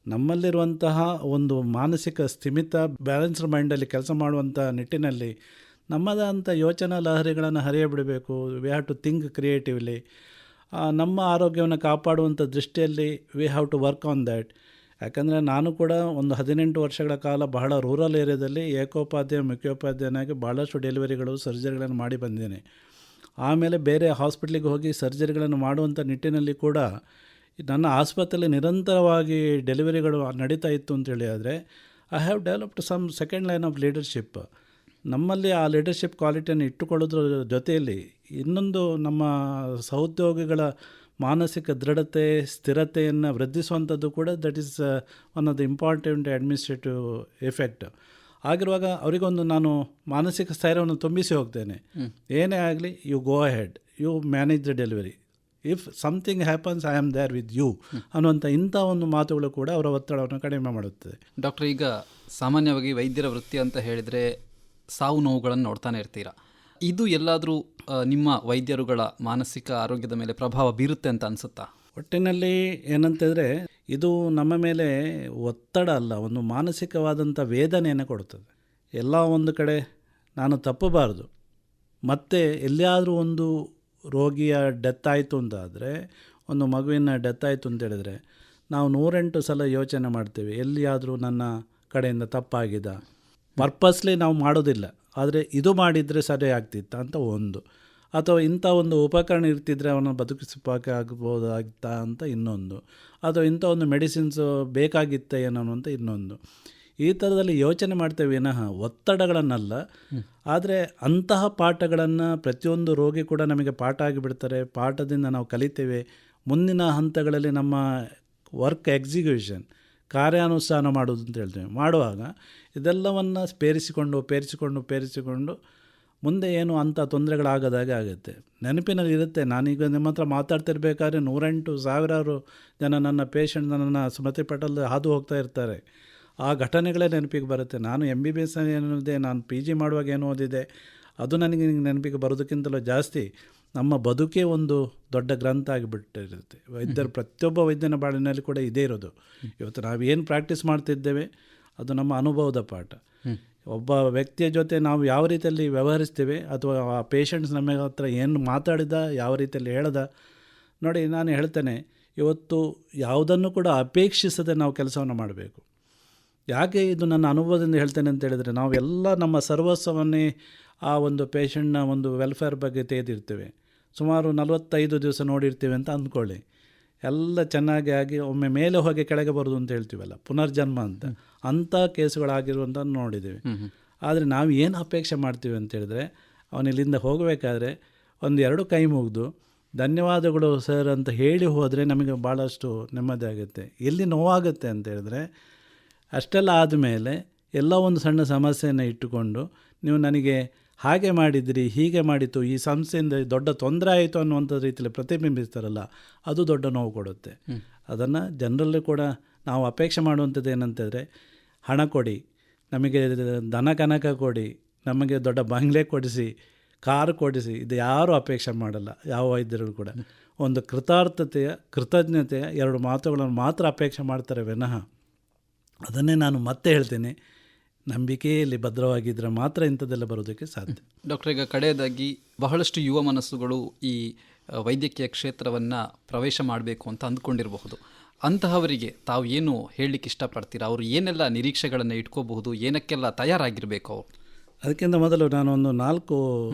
ನಮ್ಮಲ್ಲಿರುವಂತಹ ಒಂದು ಮಾನಸಿಕ ಸ್ಥಿಮಿತ, ಬ್ಯಾಲೆನ್ಸ್ಡ್ ಮೈಂಡಲ್ಲಿ ಕೆಲಸ ಮಾಡುವಂಥ ನಿಟ್ಟಿನಲ್ಲಿ ನಮ್ಮದಂಥ ಯೋಚನಾ ಲಹರಿಗಳನ್ನು ಹರಿಯಬಿಡಬೇಕು. We have to think creatively. ನಮ್ಮ ಆರೋಗ್ಯವನ್ನು ಕಾಪಾಡುವಂಥ ದೃಷ್ಟಿಯಲ್ಲಿ we have to work on that. ಯಾಕಂದರೆ ನಾನು ಕೂಡ ಒಂದು 18 ವರ್ಷಗಳ ಕಾಲ ಬಹಳ ರೂರಲ್ ಏರಿಯಾದಲ್ಲಿ ಏಕೋಪಾಧ್ಯಾಯ ಮುಖ್ಯೋಪಾಧ್ಯಾಯನಾಗಿ ಭಾಳಷ್ಟು ಡೆಲಿವರಿಗಳು, ಸರ್ಜರಿಗಳನ್ನು ಮಾಡಿ ಬಂದೇನೆ. ಆಮೇಲೆ ಬೇರೆ ಹಾಸ್ಪಿಟ್ಲಿಗೆ ಹೋಗಿ ಸರ್ಜರಿಗಳನ್ನು ಮಾಡುವಂಥ ನಿಟ್ಟಿನಲ್ಲಿ ಕೂಡ ನನ್ನ ಆಸ್ಪತ್ರೆಯಲ್ಲಿ ನಿರಂತರವಾಗಿ ಡೆಲಿವರಿಗಳು ನಡೀತಾ ಇತ್ತು ಅಂತೇಳಿ. ಆದರೆ I have developed some second line of leadership. ನಮ್ಮಲ್ಲಿ ಆ ಲೀಡರ್ಶಿಪ್ ಕ್ವಾಲಿಟಿಯನ್ನು ಇಟ್ಟುಕೊಳ್ಳೋದ್ರ ಜೊತೆಯಲ್ಲಿ ಇನ್ನೊಂದು ನಮ್ಮ ಸಹೋದ್ಯೋಗಿಗಳ ಮಾನಸಿಕ ದೃಢತೆ, ಸ್ಥಿರತೆಯನ್ನು ವೃದ್ಧಿಸುವಂಥದ್ದು ಕೂಡ that is one of the important administrative effect. ಆಗಿರುವಾಗ ಅವರಿಗೊಂದು ನಾನು ಮಾನಸಿಕ ಸ್ಥೈರ್ಯವನ್ನು ತುಂಬಿಸಿ ಹೋಗ್ತೇನೆ. ಏನೇ ಆಗಲಿ, you go ahead, you manage the delivery, if something happens I am there with you ಅನ್ನುವಂಥ ಇಂಥ ಒಂದು ಮಾತುಗಳು ಕೂಡ ಅವರ ಒತ್ತಡವನ್ನು ಕಡಿಮೆ ಮಾಡುತ್ತದೆ. ಡಾಕ್ಟರ್, ಈಗ ಸಾಮಾನ್ಯವಾಗಿ ವೈದ್ಯರ ವೃತ್ತಿ ಅಂತ ಹೇಳಿದರೆ ಸಾವು ನೋವುಗಳನ್ನು ನೋಡ್ತಾನೆ ಇರ್ತೀರ. ಇದು ಎಲ್ಲಾದರೂ ನಿಮ್ಮ ವೈದ್ಯರುಗಳ ಮಾನಸಿಕ ಆರೋಗ್ಯದ ಮೇಲೆ ಪ್ರಭಾವ ಬೀರುತ್ತೆ ಅಂತ ಅನಿಸುತ್ತಾ? ಒಟ್ಟಿನಲ್ಲಿ ಏನಂತಂದರೆ ಇದು ನಮ್ಮ ಮೇಲೆ ಒತ್ತಡ ಅಲ್ಲ, ಒಂದು ಮಾನಸಿಕವಾದಂಥ ವೇದನೆಯನ್ನು ಕೊಡುತ್ತದೆ. ಎಲ್ಲ ಒಂದು ಕಡೆ ನಾನು ತಪ್ಪಬಾರ್ದು. ಮತ್ತು ಎಲ್ಲಿಯಾದರೂ ಒಂದು ರೋಗಿಯ ಡೆತ್ ಆಯಿತು ಅಂತಾದರೆ, ಒಂದು ಮಗುವಿನ ಡೆತ್ ಆಯಿತು ಅಂತ ಹೇಳಿದ್ರೆ ನಾವು 108 ಸಲ ಯೋಚನೆ ಮಾಡ್ತೀವಿ, ಎಲ್ಲಿಯಾದರೂ ನನ್ನ ಕಡೆಯಿಂದ ತಪ್ಪಾಗಿದ. ಪರ್ಪಸ್ಲಿ ನಾವು ಮಾಡೋದಿಲ್ಲ, ಆದರೆ ಇದು ಮಾಡಿದರೆ ಸರಿ ಆಗ್ತಿತ್ತ ಅಂತ ಒಂದು, ಅಥವಾ ಇಂಥ ಒಂದು ಉಪಕರಣ ಇರ್ತಿದ್ರೆ ಅವನು ಬದುಕಿಸೋಕೆ ಆಗ್ಬೋದಾಗಿತ್ತಾ ಅಂತ ಇನ್ನೊಂದು, ಅಥವಾ ಇಂಥ ಒಂದು ಮೆಡಿಸಿನ್ಸು ಬೇಕಾಗಿತ್ತ ಏನೋ ಅಂತ ಇನ್ನೊಂದು. ಈ ಥರದಲ್ಲಿ ಯೋಚನೆ ಮಾಡ್ತೇವೆ ವಿನಃ ಒತ್ತಡಗಳನ್ನಲ್ಲ. ಆದರೆ ಅಂತಹ ಪಾಠಗಳನ್ನು ಪ್ರತಿಯೊಂದು ರೋಗಿ ಕೂಡ ನಮಗೆ ಪಾಠ ಆಗಿಬಿಡ್ತಾರೆ. ಪಾಠದಿಂದ ನಾವು ಕಲಿತೇವೆ. ಮುಂದಿನ ಹಂತಗಳಲ್ಲಿ ನಮ್ಮ ವರ್ಕ್ ಎಕ್ಸಿಕ್ಯೂಷನ್, ಕಾರ್ಯಾನುಷ್ಠಾನ ಮಾಡೋದು ಅಂತ ಹೇಳ್ತೇವೆ. ಮಾಡುವಾಗ ಇದೆಲ್ಲವನ್ನು ಪೇರಿಸಿಕೊಂಡು ಮುಂದೆ ಏನು ಅಂಥ ತೊಂದರೆಗಳಾಗದಾಗೆ ಆಗುತ್ತೆ. ನೆನಪಿನಲ್ಲಿ ಇರುತ್ತೆ. ನಾನೀಗ ನಿಮ್ಮ ಹತ್ರ ಮಾತಾಡ್ತಿರ್ಬೇಕಾದ್ರೆ 108 ಸಾವಿರಾರು ಜನ ನನ್ನ ಪೇಷಂಟ್ ನನ್ನ ಸ್ಮೃತಿ ಪಟಲದಲ್ಲಿ ಹಾದು ಹೋಗ್ತಾ ಇರ್ತಾರೆ. ಆ ಘಟನೆಗಳೇ ನೆನಪಿಗೆ ಬರುತ್ತೆ. ನಾನು MBBS ಏನಿದೆ, ನಾನು PG ಮಾಡುವಾಗ ಏನು ಓದಿದೆ, ಅದು ನನಗೆ ನೆನಪಿಗೆ ಬರೋದಕ್ಕಿಂತಲೂ ಜಾಸ್ತಿ ನಮ್ಮ ಬದುಕೇ ಒಂದು ದೊಡ್ಡ ಗ್ರಂಥ ಆಗಿಬಿಟ್ಟಿರುತ್ತೆ. ಪ್ರತಿಯೊಬ್ಬ ವೈದ್ಯನ ಬಾಳಿನಲ್ಲಿ ಕೂಡ ಇದೇ ಇರೋದು. ಇವತ್ತು ನಾವೇನು ಪ್ರಾಕ್ಟೀಸ್ ಮಾಡ್ತಿದ್ದೇವೆ ಅದು ನಮ್ಮ ಅನುಭವದ ಪಾಠ. ಒಬ್ಬ ವ್ಯಕ್ತಿಯ ಜೊತೆ ನಾವು ಯಾವ ರೀತಿಯಲ್ಲಿ ವ್ಯವಹರಿಸ್ತೀವಿ, ಅಥವಾ ಆ ಪೇಷಂಟ್ಸ್ ನಮ್ಮ ಹತ್ರ ಏನು ಮಾತಾಡಿದ, ಯಾವ ರೀತಿಯಲ್ಲಿ ಹೇಳ್ದ. ನೋಡಿ, ನಾನು ಹೇಳ್ತೇನೆ, ಇವತ್ತು ಯಾವುದನ್ನು ಕೂಡ ಅಪೇಕ್ಷಿಸದೆ ನಾವು ಕೆಲಸವನ್ನು ಮಾಡಬೇಕು. ಯಾಕೆ ಇದು ನನ್ನ ಅನುಭವದಿಂದ ಹೇಳ್ತೇನೆ ಅಂತ ಹೇಳಿದರೆ, ನಾವೆಲ್ಲ ನಮ್ಮ ಸರ್ವಸ್ವವನ್ನೇ ಆ ಒಂದು ಪೇಷಂಟ್ನ ಒಂದು ವೆಲ್ಫೇರ್ ಬಗ್ಗೆ ತೆಗೆದಿರ್ತೇವೆ. ಸುಮಾರು 45 ದಿವಸ ನೋಡಿರ್ತೀವಿ ಅಂತ ಅಂದ್ಕೊಳ್ಳಿ. ಎಲ್ಲ ಚೆನ್ನಾಗಿ ಆಗಿ ಒಮ್ಮೆ ಮೇಲೆ ಹೋಗಿ ಕೆಳಗೆ ಬರೋದು ಅಂತ ಹೇಳ್ತೀವಲ್ಲ, ಪುನರ್ಜನ್ಮ ಅಂತ, ಅಂಥ ಕೇಸುಗಳಾಗಿರುವಂಥ ನೋಡಿದ್ದೀವಿ. ಆದರೆ ನಾವು ಏನು ಅಪೇಕ್ಷೆ ಮಾಡ್ತೀವಿ ಅಂತ ಹೇಳಿದ್ರೆ, ಅವನಿಲ್ಲಿಂದ ಹೋಗಬೇಕಾದ್ರೆ 1-2 ಕೈ ಮುಗಿದು ಧನ್ಯವಾದಗಳು ಸರ್ ಅಂತ ಹೇಳಿ ಹೋದರೆ ನಮಗೆ ಭಾಳಷ್ಟು ನೆಮ್ಮದಿ ಆಗುತ್ತೆ. ಎಲ್ಲಿ ನೋವಾಗುತ್ತೆ ಅಂತ ಹೇಳಿದ್ರೆ, ಅಷ್ಟೆಲ್ಲ ಆದಮೇಲೆ ಎಲ್ಲ ಒಂದು ಸಣ್ಣ ಸಮಸ್ಯೆಯನ್ನು ಇಟ್ಟುಕೊಂಡು ನೀವು ನನಗೆ ಹಾಗೆ ಮಾಡಿದಿರಿ, ಹೀಗೆ ಮಾಡಿತು, ಈ ಸಂಸ್ಥೆಯಿಂದ ದೊಡ್ಡ ತೊಂದರೆ ಆಯಿತು ಅನ್ನುವಂಥ ರೀತಿಯಲ್ಲಿ ಪ್ರತಿಬಿಂಬಿಸ್ತಾರಲ್ಲ, ಅದು ದೊಡ್ಡ ನೋವು ಕೊಡುತ್ತೆ. ಅದನ್ನು ಜನರಲ್ಲಿ ಕೂಡ ನಾವು ಅಪೇಕ್ಷೆ ಮಾಡುವಂಥದ್ದು ಏನಂತಂದರೆ, ಹಣ ಕೊಡಿ, ನಮಗೆ ಧನ ಕನಕ ಕೊಡಿ, ನಮಗೆ ದೊಡ್ಡ ಬಂಗ್ಲೆ ಕೊಡಿಸಿ, ಕಾರು ಕೊಡಿಸಿ, ಇದು ಯಾರೂ ಅಪೇಕ್ಷೆ ಮಾಡಲ್ಲ. ಯಾವ ವೈದ್ಯರು ಕೂಡ ಒಂದು ಕೃತಜ್ಞತೆಯ 2 ಮಾತುಗಳನ್ನು ಮಾತ್ರ ಅಪೇಕ್ಷೆ ಮಾಡ್ತಾರೆ ವಿನಃ, ಅದನ್ನೇ ನಾನು ಮತ್ತೆ ಹೇಳ್ತೇನೆ, ನಂಬಿಕೆಯಲ್ಲಿ ಭದ್ರವಾಗಿದ್ದರೆ ಮಾತ್ರ ಇಂಥದ್ದೆಲ್ಲ ಬರೋದಕ್ಕೆ ಸಾಧ್ಯ. ಡಾಕ್ಟರ್, ಈಗ ಕಡೆಯದಾಗಿ ಬಹಳಷ್ಟು ಯುವ ಮನಸ್ಸುಗಳು ಈ ವೈದ್ಯಕೀಯ ಕ್ಷೇತ್ರವನ್ನು ಪ್ರವೇಶ ಮಾಡಬೇಕು ಅಂತ ಅಂದ್ಕೊಂಡಿರಬಹುದು. ಅಂತಹವರಿಗೆ ತಾವು ಏನು ಹೇಳಲಿಕ್ಕೆ ಇಷ್ಟಪಡ್ತೀರಾ? ಅವರು ಏನೆಲ್ಲ ನಿರೀಕ್ಷೆಗಳನ್ನು ಇಟ್ಕೋಬಹುದು, ಏನಕ್ಕೆಲ್ಲ ತಯಾರಾಗಿರಬೇಕು ಅವರು? ಅದಕ್ಕಿಂತ ಮೊದಲು ನಾನು ಒಂದು 4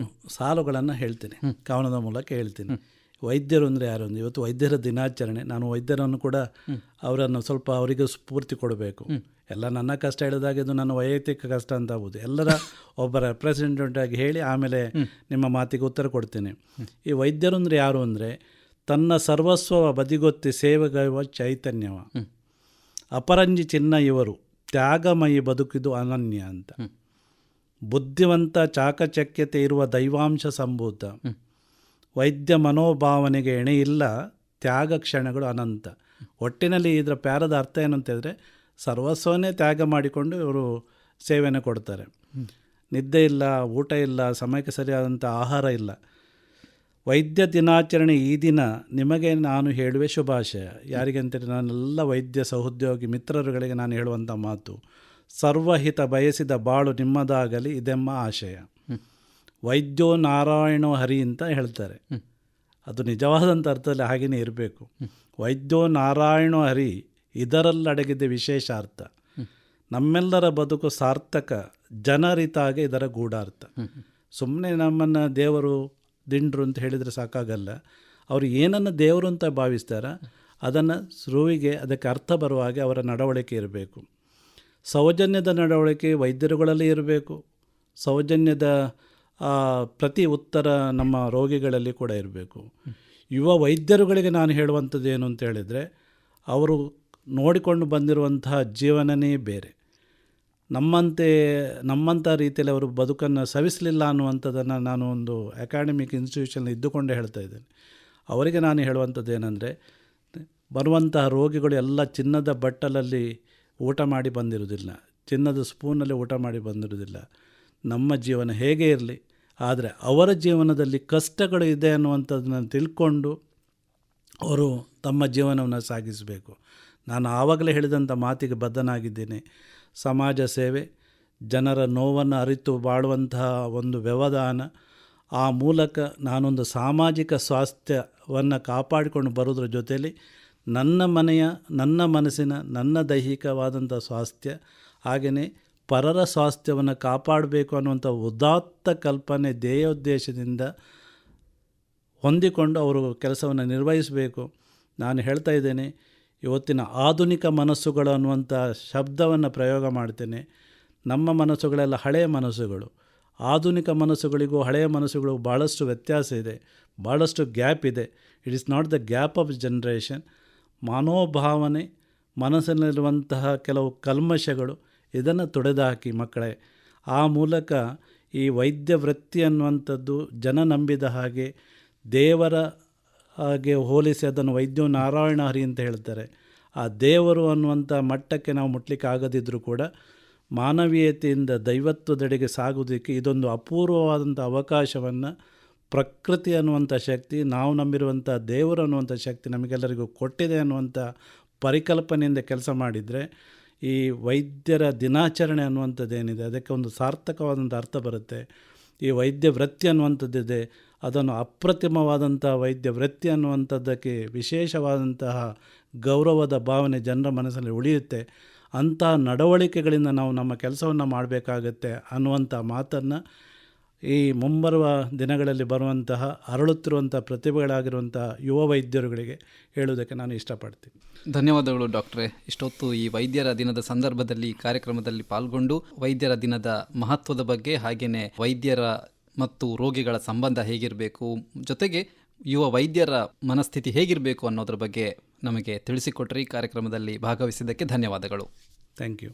ಸಾಲುಗಳನ್ನು ಹೇಳ್ತೀನಿ, ಕವನದ ಮೂಲಕ ಹೇಳ್ತೀನಿ. ವೈದ್ಯರು ಅಂದರೆ ಯಾರು ಅಂದರೆ, ಇವತ್ತು ವೈದ್ಯರ ದಿನಾಚರಣೆ. ನಾನು ವೈದ್ಯರನ್ನು ಕೂಡ ಅವರನ್ನು ಸ್ವಲ್ಪ ಅವರಿಗೆ ಸ್ಫೂರ್ತಿ ಕೊಡಬೇಕು. ಎಲ್ಲ ನನ್ನ ಕಷ್ಟ ಹೇಳಿದಾಗ ಇದು ನನ್ನ ವೈಯಕ್ತಿಕ ಕಷ್ಟ ಅಂತ ಆಗ್ಬೋದು. ಎಲ್ಲರ ಒಬ್ಬ ರೆಪ್ರೆಸೆಂಟೇಟಿವ್ ಹೇಳಿ ಆಮೇಲೆ ನಿಮ್ಮ ಮಾತಿಗೆ ಉತ್ತರ ಕೊಡ್ತೀನಿ. ಈ ವೈದ್ಯರು ಅಂದರೆ ಯಾರು ಅಂದರೆ, ತನ್ನ ಸರ್ವಸ್ವವ ಬದಿಗೊತ್ತಿ ಸೇವೆಗೈವ ಚೈತನ್ಯವ, ಅಪರಂಜಿ ಚಿನ್ನ ಇವರು, ತ್ಯಾಗಮಯಿ ಬದುಕಿದು ಅನನ್ಯ ಅಂತ. ಬುದ್ಧಿವಂತ ಚಾಕಚಕ್ಯತೆ ಇರುವ ದೈವಾಂಶ ಸಂಭೂತ, ವೈದ್ಯ ಮನೋಭಾವನೆಗೆ ಎಣೆಯಿಲ್ಲ, ತ್ಯಾಗ ಕ್ಷಣಗಳು ಅನಂತ. ಒಟ್ಟಿನಲ್ಲಿ ಇದರ ಪ್ಯಾರದ ಅರ್ಥ ಏನು ಅಂತ ಹೇಳಿದ್ರೆ, ಸರ್ವಸ್ವನ್ನೇ ತ್ಯಾಗ ಮಾಡಿಕೊಂಡು ಇವರು ಸೇವೆಯನ್ನು ಕೊಡ್ತಾರೆ. ನಿದ್ದೆ ಇಲ್ಲ, ಊಟ ಇಲ್ಲ, ಸಮಯಕ್ಕೆ ಸರಿಯಾದಂಥ ಆಹಾರ ಇಲ್ಲ. ವೈದ್ಯ ದಿನಾಚರಣೆ ಈ ದಿನ ನಿಮಗೆ ನಾನು ಹೇಳುವೆ ಶುಭಾಶಯ. ಯಾರಿಗೆ ಅಂತೇಳಿ ನಾನೆಲ್ಲ ವೈದ್ಯ ಸಹೋದ್ಯೋಗಿ ಮಿತ್ರರುಗಳಿಗೆ ನಾನು ಹೇಳುವಂಥ ಮಾತು, ಸರ್ವಹಿತ ಬಯಸಿದ ಬಾಳು ನಿಮ್ಮದಾಗಲಿ ಇದೆಮ್ಮ ಆಶಯ. ವೈದ್ಯೋ ನಾರಾಯಣೋ ಹರಿ ಅಂತ ಹೇಳ್ತಾರೆ. ಅದು ನಿಜವಾದಂಥ ಅರ್ಥದಲ್ಲಿ ಹಾಗೆಯೇ ಇರಬೇಕು. ವೈದ್ಯೋ ನಾರಾಯಣೋ ಹರಿ, ಇದರಲ್ಲಡಗಿದೆ ವಿಶೇಷ ಅರ್ಥ. ನಮ್ಮೆಲ್ಲರ ಬದುಕು ಸಾರ್ಥಕ, ಜನರಿತಾಗೆ ಇದರ ಗೂಢಾರ್ಥ. ಸುಮ್ಮನೆ ನಮ್ಮನ್ನು ದೇವರು ದಿಂಡ್ರು ಅಂತ ಹೇಳಿದರೆ ಸಾಕಾಗಲ್ಲ. ಅವರು ಏನನ್ನು ದೇವರು ಅಂತ ಭಾವಿಸ್ತಾರ ಅದನ್ನು ಸುರುವಿಗೆ ಅದಕ್ಕೆ ಅರ್ಥ ಬರುವ ಹಾಗೆ ಅವರ ನಡವಳಿಕೆ ಇರಬೇಕು. ಸೌಜನ್ಯದ ನಡವಳಿಕೆ ವೈದ್ಯರುಗಳಲ್ಲಿ ಇರಬೇಕು. ಸೌಜನ್ಯದ ಪ್ರತಿ ಉತ್ತರ ನಮ್ಮ ರೋಗಿಗಳಲ್ಲಿ ಕೂಡ ಇರಬೇಕು. ಯುವ ವೈದ್ಯರುಗಳಿಗೆ ನಾನು ಹೇಳುವಂಥದ್ದು ಏನು ಅಂತ ಹೇಳಿದರೆ, ಅವರು ನೋಡಿಕೊಂಡು ಬಂದಿರುವಂತಹ ಜೀವನನೇ ಬೇರೆ. ನಮ್ಮಂಥ ರೀತಿಯಲ್ಲಿ ಅವರು ಬದುಕನ್ನು ಸವಿಸಲಿಲ್ಲ ಅನ್ನುವಂಥದ್ದನ್ನು ನಾನು ಒಂದು ಅಕಾಡೆಮಿಕ್ ಇನ್ಸ್ಟಿಟ್ಯೂಷನ್ ಇದ್ದುಕೊಂಡೇ ಹೇಳ್ತಾ ಇದ್ದೇನೆ. ಅವರಿಗೆ ನಾನು ಹೇಳುವಂಥದ್ದು ಏನಂದರೆ, ಬರುವಂತಹ ರೋಗಿಗಳು ಎಲ್ಲ ಚಿನ್ನದ ಬಟ್ಟಲಲ್ಲಿ ಊಟ ಮಾಡಿ ಬಂದಿರುವುದಿಲ್ಲ, ಚಿನ್ನದ ಸ್ಪೂನಲ್ಲಿ ಊಟ ಮಾಡಿ ಬಂದಿರುವುದಿಲ್ಲ. ನಮ್ಮ ಜೀವನ ಹೇಗೆ ಇರಲಿ, ಆದರೆ ಅವರ ಜೀವನದಲ್ಲಿ ಕಷ್ಟಗಳು ಇದೆ ಅನ್ನುವಂಥದ್ದನ್ನು ತಿಳ್ಕೊಂಡು ಅವರು ತಮ್ಮ ಜೀವನವನ್ನು ಸಾಗಿಸಬೇಕು. ನಾನು ಆವಾಗಲೇ ಹೇಳಿದಂಥ ಮಾತಿಗೆ ಬದ್ಧನಾಗಿದ್ದೇನೆ. ಸಮಾಜ ಸೇವೆ, ಜನರ ನೋವನ್ನು ಅರಿತು ಬಾಳುವಂತಹ ಒಂದು ವ್ಯವಧಾನ, ಆ ಮೂಲಕ ನಾನೊಂದು ಸಾಮಾಜಿಕ ಸ್ವಾಸ್ಥ್ಯವನ್ನು ಕಾಪಾಡಿಕೊಂಡು ಬರೋದ್ರ ಜೊತೆಯಲ್ಲಿ ನನ್ನ ಮನೆಯ, ನನ್ನ ಮನಸ್ಸಿನ, ನನ್ನ ದೈಹಿಕವಾದಂಥ ಸ್ವಾಸ್ಥ್ಯ, ಹಾಗೆಯೇ ಪರರ ಸ್ವಾಸ್ಥ್ಯವನ್ನು ಕಾಪಾಡಬೇಕು ಅನ್ನುವಂಥ ಉದಾತ್ತ ಕಲ್ಪನೆ ಧ್ಯೇಯೋದ್ದೇಶದಿಂದ ಹೊಂದಿಕೊಂಡು ಅವರು ಕೆಲಸವನ್ನು ನಿರ್ವಹಿಸಬೇಕು. ನಾನು ಹೇಳ್ತಾ ಇದ್ದೇನೆ, ಇವತ್ತಿನ ಆಧುನಿಕ ಮನಸ್ಸುಗಳು ಅನ್ನುವಂಥ ಶಬ್ದವನ್ನು ಪ್ರಯೋಗ ಮಾಡ್ತೇನೆ. ನಮ್ಮ ಮನಸ್ಸುಗಳೆಲ್ಲ ಹಳೆಯ ಮನಸ್ಸುಗಳು. ಆಧುನಿಕ ಮನಸ್ಸುಗಳಿಗೂ ಹಳೆಯ ಮನಸ್ಸುಗಳಿಗೂ ಭಾಳಷ್ಟು ವ್ಯತ್ಯಾಸ ಇದೆ, ಭಾಳಷ್ಟು ಗ್ಯಾಪ್ ಇದೆ. It is not the gap of generation. ಮನೋಭಾವನೆ, ಮನಸ್ಸಿನಲ್ಲಿರುವಂತಹ ಕೆಲವು ಕಲ್ಮಶಗಳು, ಇದನ್ನು ತೊಡೆದುಹಾಕಿ ಮಕ್ಕಳೇ. ಆ ಮೂಲಕ ಈ ವೈದ್ಯ ವೃತ್ತಿ ಅನ್ನುವಂಥದ್ದು ಜನ ನಂಬಿದ ಹಾಗೆ ದೇವರ ಹಾಗೆ ಹೋಲಿಸಿ ಅದನ್ನು ವೈದ್ಯೋ ನಾರಾಯಣ ಹರಿ ಅಂತ ಹೇಳ್ತಾರೆ. ಆ ದೇವರು ಅನ್ನುವಂಥ ಮಟ್ಟಕ್ಕೆ ನಾವು ಮುಟ್ಲಿಕ್ಕೆ ಆಗದಿದ್ದರೂ ಕೂಡ ಮಾನವೀಯತೆಯಿಂದ ದೈವತ್ವದೆಡೆಗೆ ಸಾಗುವುದಕ್ಕೆ ಇದೊಂದು ಅಪೂರ್ವವಾದಂಥ ಅವಕಾಶವನ್ನು ಪ್ರಕೃತಿ ಅನ್ನುವಂಥ ಶಕ್ತಿ, ನಾವು ನಂಬಿರುವಂಥ ದೇವರು ಅನ್ನುವಂಥ ಶಕ್ತಿ ನಮಗೆಲ್ಲರಿಗೂ ಕೊಟ್ಟಿದೆ ಅನ್ನುವಂಥ ಪರಿಕಲ್ಪನೆಯಿಂದ ಕೆಲಸ ಮಾಡಿದರೆ ಈ ವೈದ್ಯರ ದಿನಾಚರಣೆ ಅನ್ನುವಂಥದ್ದೇನಿದೆ ಅದಕ್ಕೆ ಒಂದು ಸಾರ್ಥಕವಾದಂಥ ಅರ್ಥ ಬರುತ್ತೆ. ಈ ವೈದ್ಯ ವೃತ್ತಿ ಅನ್ನುವಂಥದ್ದಿದೆ, ಅದನ್ನು ಅಪ್ರತಿಮವಾದಂಥ ವೈದ್ಯ ವೃತ್ತಿ ಅನ್ನುವಂಥದ್ದಕ್ಕೆ ವಿಶೇಷವಾದಂತಹ ಗೌರವದ ಭಾವನೆ ಜನರ ಮನಸ್ಸಲ್ಲಿ ಉಳಿಯುತ್ತೆ. ಅಂತಹ ನಡವಳಿಕೆಗಳಿಂದ ನಾವು ನಮ್ಮ ಕೆಲಸವನ್ನು ಮಾಡಬೇಕಾಗತ್ತೆ ಅನ್ನುವಂಥ ಮಾತನ್ನು ಈ ಮುಂಬರುವ ದಿನಗಳಲ್ಲಿ ಬರುವಂತಹ ಅರಳುತ್ತಿರುವಂಥ ಪ್ರತಿಭೆಗಳಾಗಿರುವಂಥ ಯುವ ವೈದ್ಯರುಗಳಿಗೆ ಹೇಳುವುದಕ್ಕೆ ನಾನು ಇಷ್ಟಪಡ್ತೀನಿ. ಧನ್ಯವಾದಗಳು ಡಾಕ್ಟ್ರೇ. ಇಷ್ಟೊತ್ತು ಈ ವೈದ್ಯರ ದಿನದ ಸಂದರ್ಭದಲ್ಲಿ ಕಾರ್ಯಕ್ರಮದಲ್ಲಿ ಪಾಲ್ಗೊಂಡು ವೈದ್ಯರ ದಿನದ ಮಹತ್ವದ ಬಗ್ಗೆ, ಹಾಗೆಯೇ ವೈದ್ಯರ ಮತ್ತು ರೋಗಿಗಳ ಸಂಬಂಧ ಹೇಗಿರಬೇಕು, ಜೊತೆಗೆ ಯುವ ವೈದ್ಯರ ಮನಸ್ಥಿತಿ ಹೇಗಿರಬೇಕು ಅನ್ನೋದ್ರ ಬಗ್ಗೆ ನಮಗೆ ತಿಳಿಸಿಕೊಟ್ರಿ. ಕಾರ್ಯಕ್ರಮದಲ್ಲಿ ಭಾಗವಹಿಸಿದ್ದಕ್ಕೆ ಧನ್ಯವಾದಗಳು. Thank you.